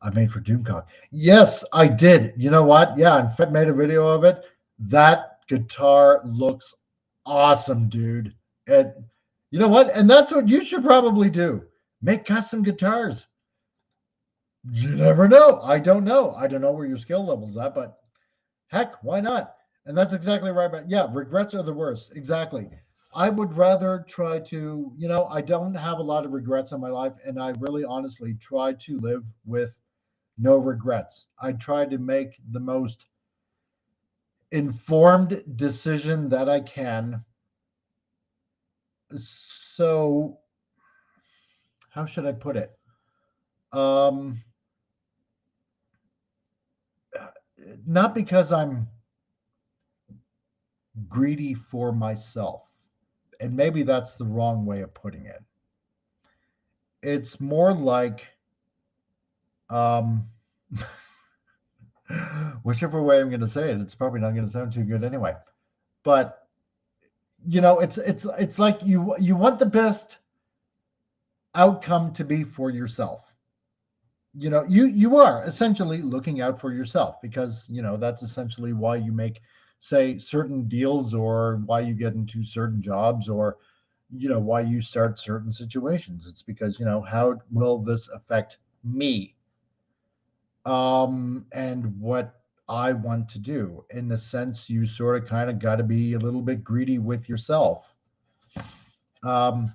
I made for Doomcock? Yes, I did. You know what? Yeah, and Fett made a video of it. That guitar looks awesome, dude. You know what? And that's what you should probably do. Make custom guitars. You never know. I don't know. I don't know where your skill level's at, but heck, why not? And that's exactly right. But yeah, regrets are the worst. Exactly. I would rather try to, I don't have a lot of regrets in my life, and I really honestly try to live with no regrets. I try to make the most informed decision that I can. So, how should I put it? Not because I'm greedy for myself, and maybe that's the wrong way of putting it. It's more like, whichever way I'm going to say it, it's probably not going to sound too good anyway. But it's like you want the best outcome to be for yourself. You are essentially looking out for yourself, because that's essentially why you make, say, certain deals, or why you get into certain jobs, or why you start certain situations. It's because how will this affect me, and what I want to do. In a sense, you sort of kind of got to be a little bit greedy with yourself. um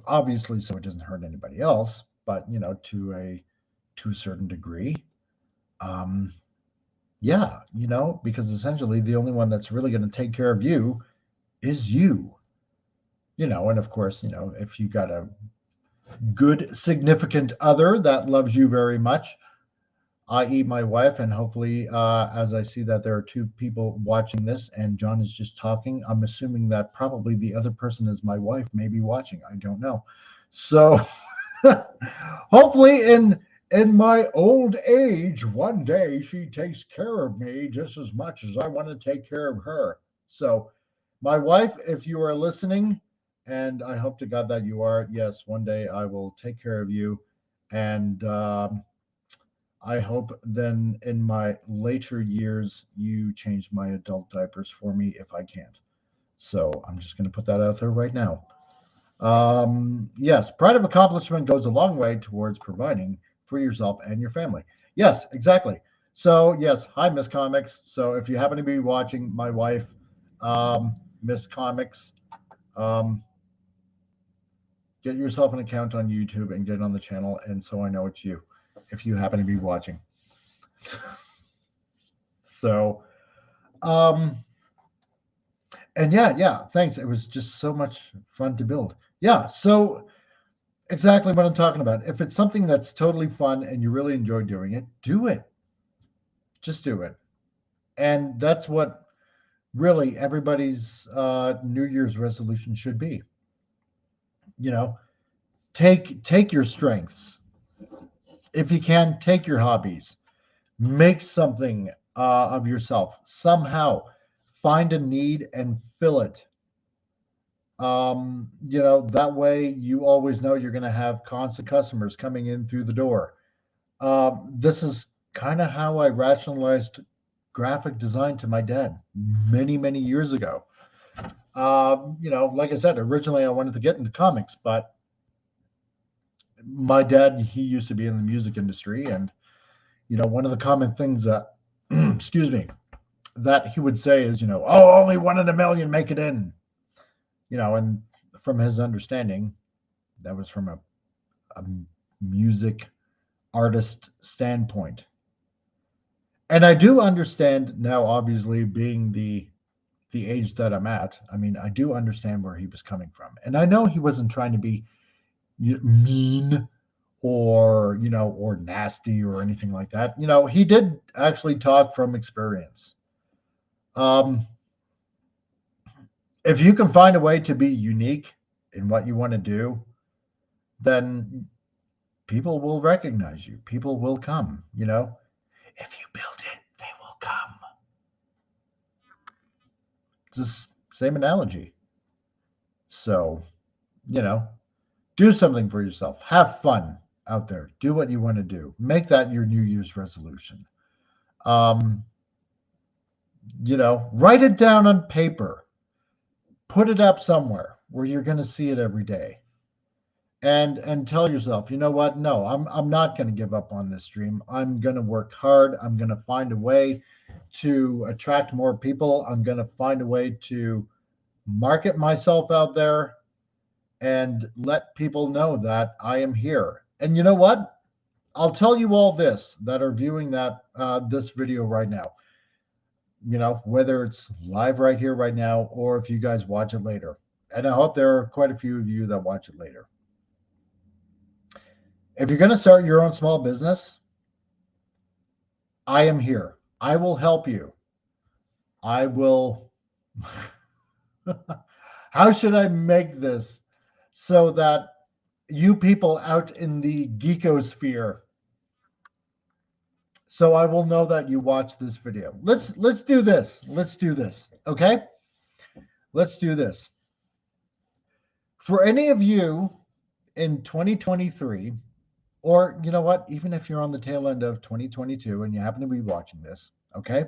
Obviously, so it doesn't hurt anybody else, but to a certain degree. um yeah, because essentially the only one that's really going to take care of you is you. And of course, if you got a good significant other that loves you very much, i.e. my wife, and hopefully, as I see that there are two people watching this and John is just talking, I'm assuming that probably the other person is my wife, maybe watching. I don't know. So hopefully in my old age, one day she takes care of me just as much as I want to take care of her. So, my wife, if you are listening, and I hope to God that you are, yes, one day I will take care of you. And I hope then in my later years you change my adult diapers for me if I can't. So I'm just going to put that out there right now. Yes, pride of accomplishment goes a long way towards providing for yourself and your family. Yes, exactly. So yes, hi Miss Comics. So if you happen to be watching, my wife, Miss Comics, um, get yourself an account on YouTube and get on the channel, and so I know it's you, if you happen to be watching. So, um, and yeah, thanks. It was just so much fun to build. Yeah, so exactly what I'm talking about. If it's something that's totally fun and you really enjoy doing it, do it. Just do it. And that's what really everybody's New Year's resolution should be. You know, take your strengths. If you can, take your hobbies. Make something of yourself. Somehow find a need and fill it. That way you always know you're going to have constant customers coming in through the door. This is kind of how I rationalized graphic design to my dad many, many years ago. Like I said, originally I wanted to get into comics, but my dad, he used to be in the music industry, and one of the common things that, excuse me, that he would say is, oh, only one in a million make it in. And from his understanding, that was from a music artist standpoint. And I do understand now, obviously, being the age that I'm at. I mean, I do understand where he was coming from. And I know he wasn't trying to be mean or nasty or anything like that. He did actually talk from experience. If you can find a way to be unique in what you want to do, then people will recognize you. People will come. If you build it, they will come. It's the same analogy. So, do something for yourself. Have fun out there. Do what you want to do. Make that your New Year's resolution. Write it down on paper. put it up somewhere where you're going to see it every day, and tell yourself, you know what? No, I'm not going to give up on this dream. I'm going to work hard. I'm going to find a way to attract more people. I'm going to find a way to market myself out there and let people know that I am here. And you know what? I'll tell you all this that are viewing that this video right now. Whether it's live right here, right now, or if you guys watch it later. And I hope there are quite a few of you that watch it later. If you're going to start your own small business, I am here. I will help you. I will. How should I make this so that you people out in the geekosphere, so I will know that you watch this video? Let's do this. Let's do this. Okay? Let's do this. For any of you in 2023, or you know what, even if you're on the tail end of 2022 and you happen to be watching this, okay?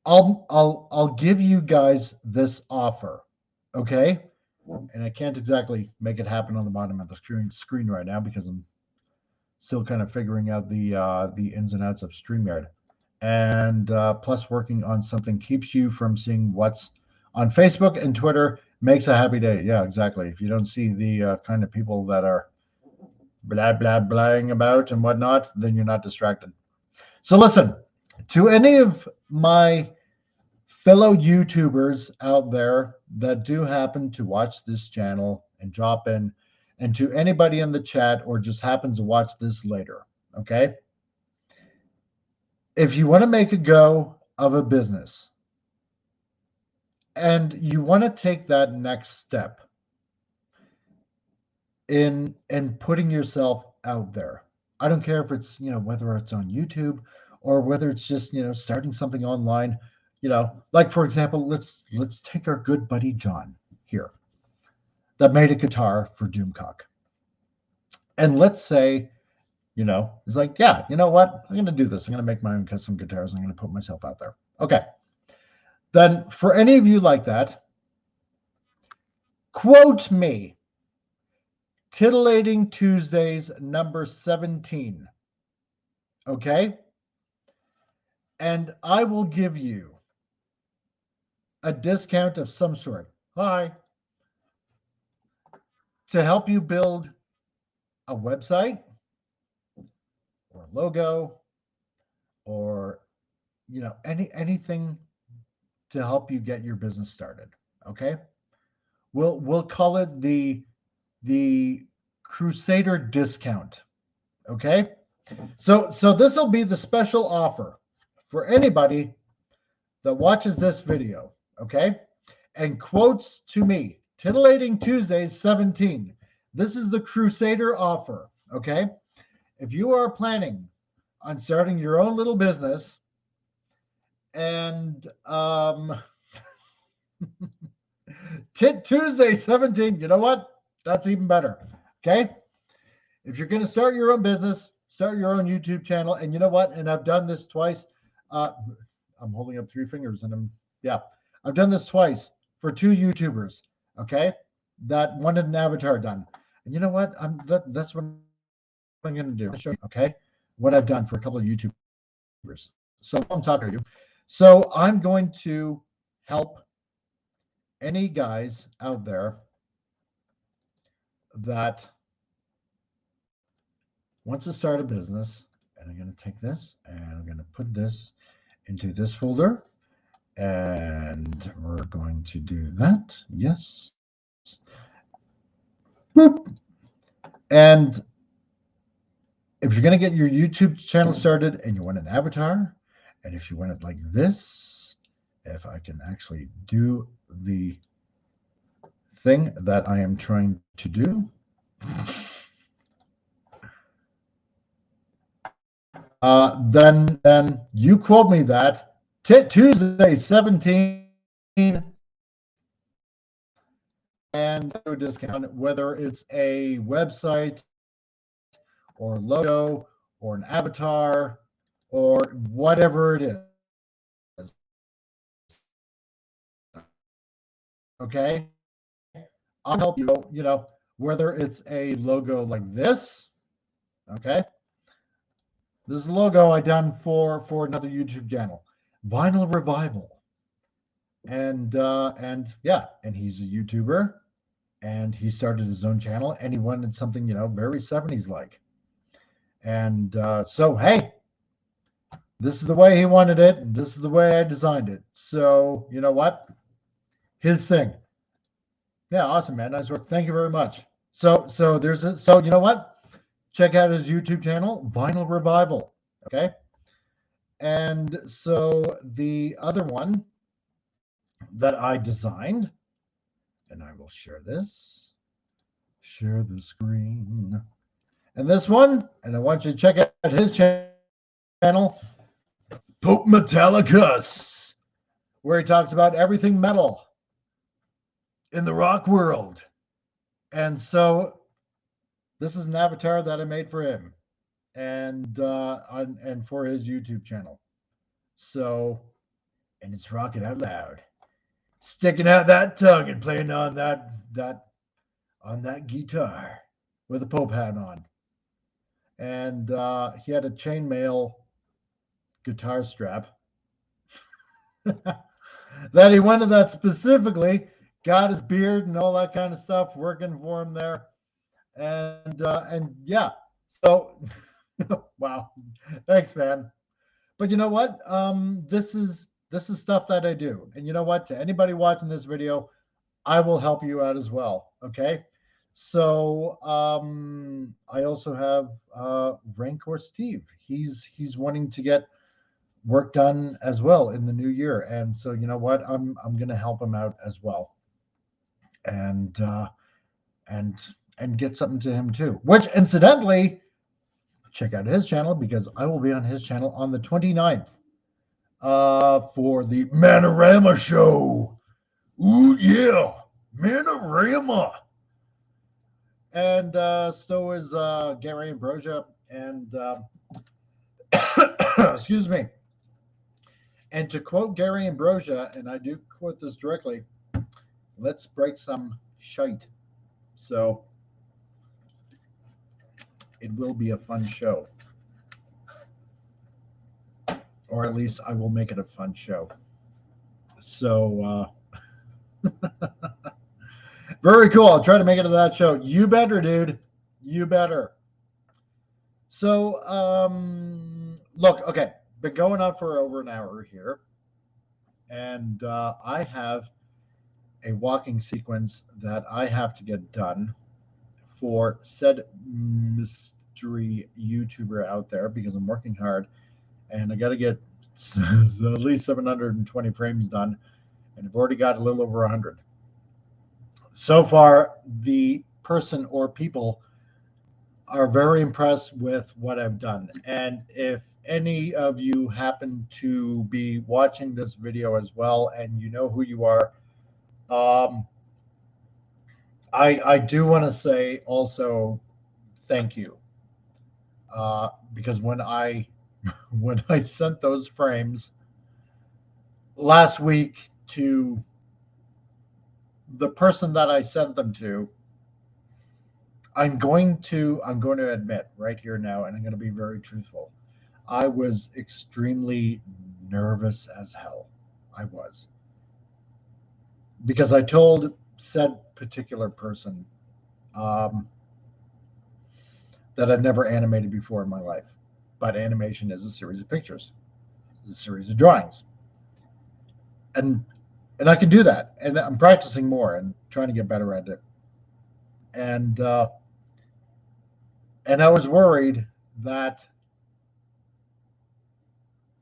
I'll give you guys this offer, okay? And I can't exactly make it happen on the bottom of the screen right now because I'm still kind of figuring out the ins and outs of StreamYard. And plus working on something keeps you from seeing what's on Facebook and Twitter makes a happy day. Yeah, exactly. If you don't see the kind of people that are blah, blah, blahing about and whatnot, then you're not distracted. So listen, to any of my fellow YouTubers out there that do happen to watch this channel and drop in, and to anybody in the chat or just happens to watch this later, okay? If you want to make a go of a business and you want to take that next step in putting yourself out there, I don't care if it's, whether it's on YouTube or whether it's just, starting something online, like for example, let's take our good buddy John here that made a guitar for Doomcock. And let's say, he's like, yeah, you know what? I'm going to do this. I'm going to make my own custom guitars. I'm going to put myself out there. Okay. Then for any of you like that, quote me, Titillating Tuesdays number 17. Okay? And I will give you a discount of some sort. Hi. To help you build a website or a logo or anything to help you get your business started. Okay? We'll call it the Crusader discount. Okay? So this will be the special offer for anybody that watches this video, okay? And quotes to me, Titillating Tuesdays 17. This is the Crusader offer, okay? If you are planning on starting your own little business and Tuesday 17, you know what? That's even better, okay? If you're going to start your own business, start your own YouTube channel, and you know what? And I've done this twice. I'm holding up 3 fingers, and I've done this twice for 2 YouTubers, okay, that wanted an avatar done. And you know what? That's what I'm going to do. Show you, okay, what I've done for a couple of YouTubers. So I'm talking to you. So I'm going to help any guys out there that wants to start a business. And I'm going to take this and I'm going to put this into this folder, and we're going to do that. Yes. Boop. And if you're going to get your YouTube channel started and you want an avatar, and if you want it like this, if I can actually do the thing that I am trying to do, then you quote me that Tuesday 17 and a discount, whether it's a website or logo or an avatar or whatever it is. Okay, I'll help you. Whether it's a logo like this. Okay, this logo I done for another YouTube channel, Vinyl Revival, and yeah, and he's a YouTuber, and he started his own channel, and he wanted something very 70s like, and so hey, this is the way he wanted it, and this is the way I designed it. So you know what, his thing. Yeah, awesome, man. Nice work. Thank you very much. So you know what? Check out his YouTube channel, Vinyl Revival. Okay. And so the other one that I designed, and I will share the screen. And this one, and I want you to check out his channel, Pope Metallicus, where he talks about everything metal in the rock world. And so this is an avatar that I made for him, and for his YouTube channel. So, and it's rocking out loud, sticking out that tongue and playing on that guitar with a Pope hat on. And he had a chainmail guitar strap that he wanted that specifically. Got his beard and all that kind of stuff working for him there. And yeah, so wow, thanks, man. But you know what? This is stuff that I do, and you know what? To anybody watching this video, I will help you out as well. Okay. So I also have Rancor Steve. He's wanting to get work done as well in the new year, and so you know what? I'm gonna help him out as well, and get something to him too. Which incidentally, check out his channel, because I will be on his channel on the 29th for the Manorama show. Ooh yeah, Manorama. And so is Gary Ambrosia, and excuse me. And to quote Gary Ambrosia, and I do quote this directly, let's break some shite. So it will be a fun show. Or at least I will make it a fun show. So very cool. I'll try to make it to that show. You better, dude. You better. So look, okay. Been going on for over an hour here. And I have a walking sequence that I have to get done for said mystery YouTuber out there, because I'm working hard and I got to get at least 720 frames done, and I've already got a little over 100. So far, the person or people are very impressed with what I've done. And if any of you happen to be watching this video as well, and you know who you are, I do want to say also thank you, because when I sent those frames last week to the person that I sent them to, I'm going to admit right here now, and I'm going to be very truthful, I was extremely nervous as hell. I was, because I told said particular person that I've never animated before in my life, but animation is a series of pictures, it's a series of drawings, and I can do that, and I'm practicing more and trying to get better at it. And I was worried that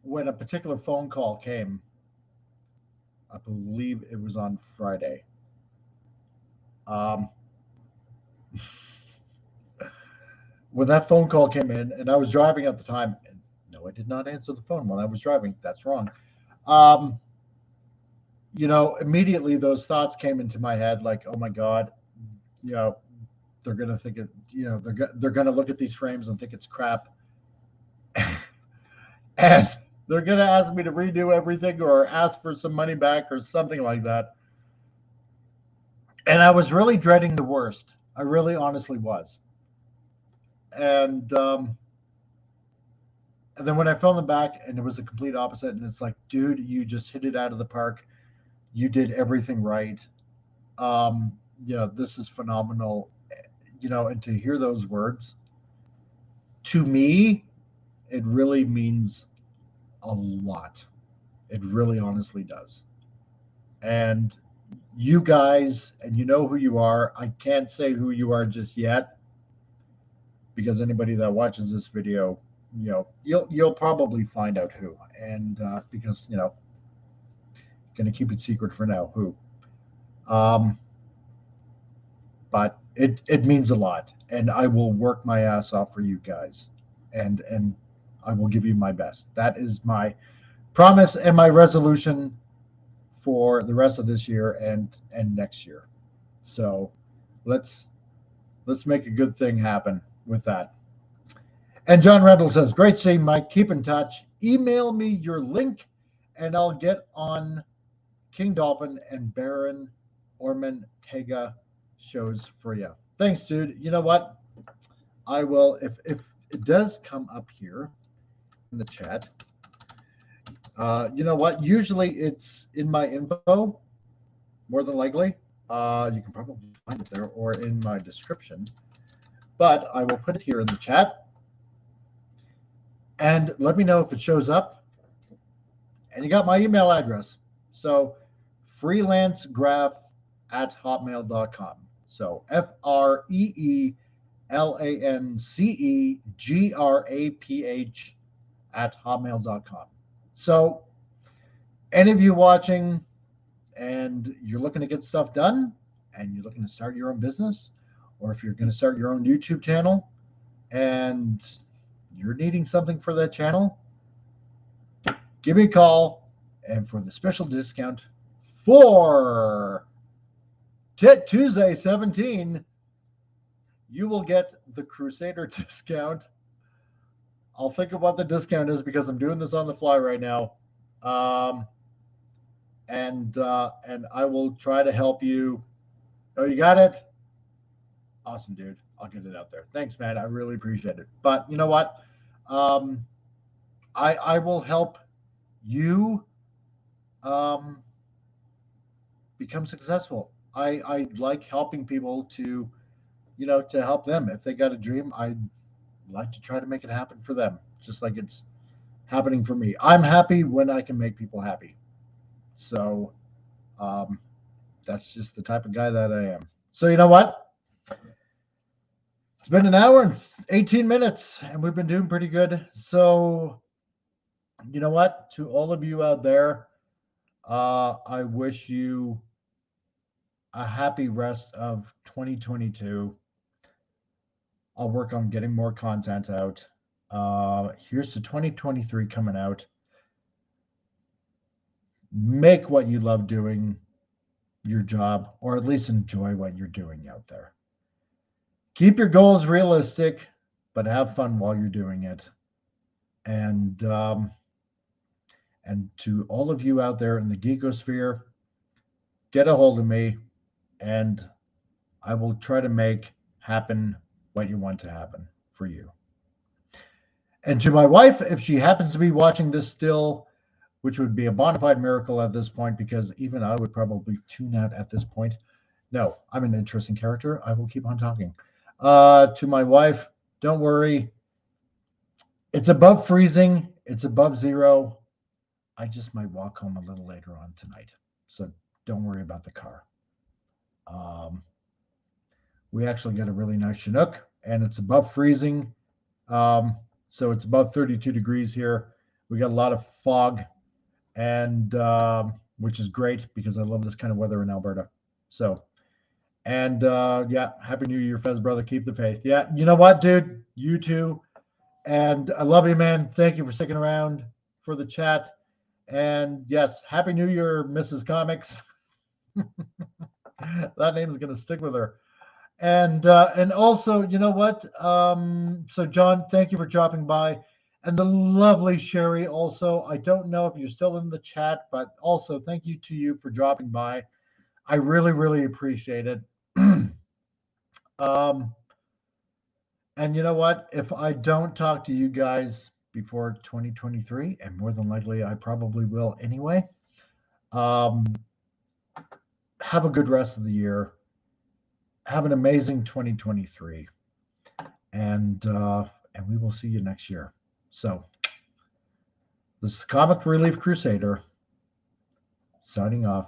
when a particular phone call came, I believe it was on Friday. When that phone call came in, and I was driving at the time, and no, I did not answer the phone when I was driving. That's wrong. Immediately those thoughts came into my head, like, oh my God, they're going to think it, they're going to look at these frames and think it's crap. And they're going to ask me to redo everything or ask for some money back or something like that. And I was really dreading the worst. I really honestly was. And then when I fell in the back and it was the complete opposite, and it's like, dude, you just hit it out of the park. You did everything right. Um, this is phenomenal. And to hear those words, to me, it really means a lot. It really honestly does. And you guys, and you know who you are. I can't say who you are just yet because anybody that watches this video, you'll probably find out who. And because going to keep it secret for now who. Um, but it means a lot, and I will work my ass off for you guys, and I will give you my best. That is my promise and my resolution for the rest of this year and next year. So let's make a good thing happen with that. And John Randall says, great seeing Mike. Keep in touch. Email me your link and I'll get on King Dolphin and Baron Orman-Tega shows for you. Thanks, dude. You know what? I will, if it does come up here in the chat, you know what? Usually it's in my info, more than likely. You can probably find it there or in my description. But I will put it here in the chat. And let me know if it shows up. And you got my email address. So freelancegraph@hotmail.com. So FREELANCEGRAPH@hotmail.com. So any of you watching and you're looking to get stuff done and you're looking to start your own business, or if you're going to start your own YouTube channel and you're needing something for that channel, give me a call. And for the special discount for Tuesday 17, you will get the Crusader discount. I'll think of what the discount is because I'm doing this on the fly right now. And I will try to help you. Oh, you got it? Awesome, dude. I'll get it out there. Thanks, man. I really appreciate it. But you know what? I will help you become successful. I like helping people to help them. If they got a dream, I like to try to make it happen for them, just like it's happening for me. I'm happy when I can make people happy. So that's just the type of guy that I am. So you know what? It's been an hour and 18 minutes, and we've been doing pretty good. So you know what? To all of you out there, I wish you a happy rest of 2022. I'll work on getting more content out. Here's to 2023 coming out. Make what you love doing your job, or at least enjoy what you're doing out there. Keep your goals realistic, but have fun while you're doing it. And to all of you out there in the geekosphere, get a hold of me, and I will try to make happen what you want to happen for you. And to my wife, if she happens to be watching this still, which would be a bona fide miracle at this point, because even I would probably tune out at this point. No, I'm an interesting character. I will keep on talking. To my wife, don't worry. It's above freezing. It's above zero. I just might walk home a little later on tonight. So don't worry about the car. We actually got a really nice Chinook, and it's above freezing. So it's above 32 degrees here. We got a lot of fog, and which is great because I love this kind of weather in Alberta. So, and yeah, Happy New Year, Fez brother. Keep the faith. Yeah, you know what, dude? You too. And I love you, man. Thank you for sticking around for the chat. And yes, Happy New Year, Mrs. Comics. That name is going to stick with her. And also, you know what? So John, thank you for dropping by. And the lovely Sherry also. I don't know if you're still in the chat, but also thank you to you for dropping by. I really, really appreciate it. um, and you know what? If I don't talk to you guys before 2023, and more than likely I probably will anyway, um, have a good rest of the year. Have an amazing 2023, and we will see you next year. So this is Comic Relief Crusader signing off.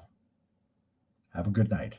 Have a good night.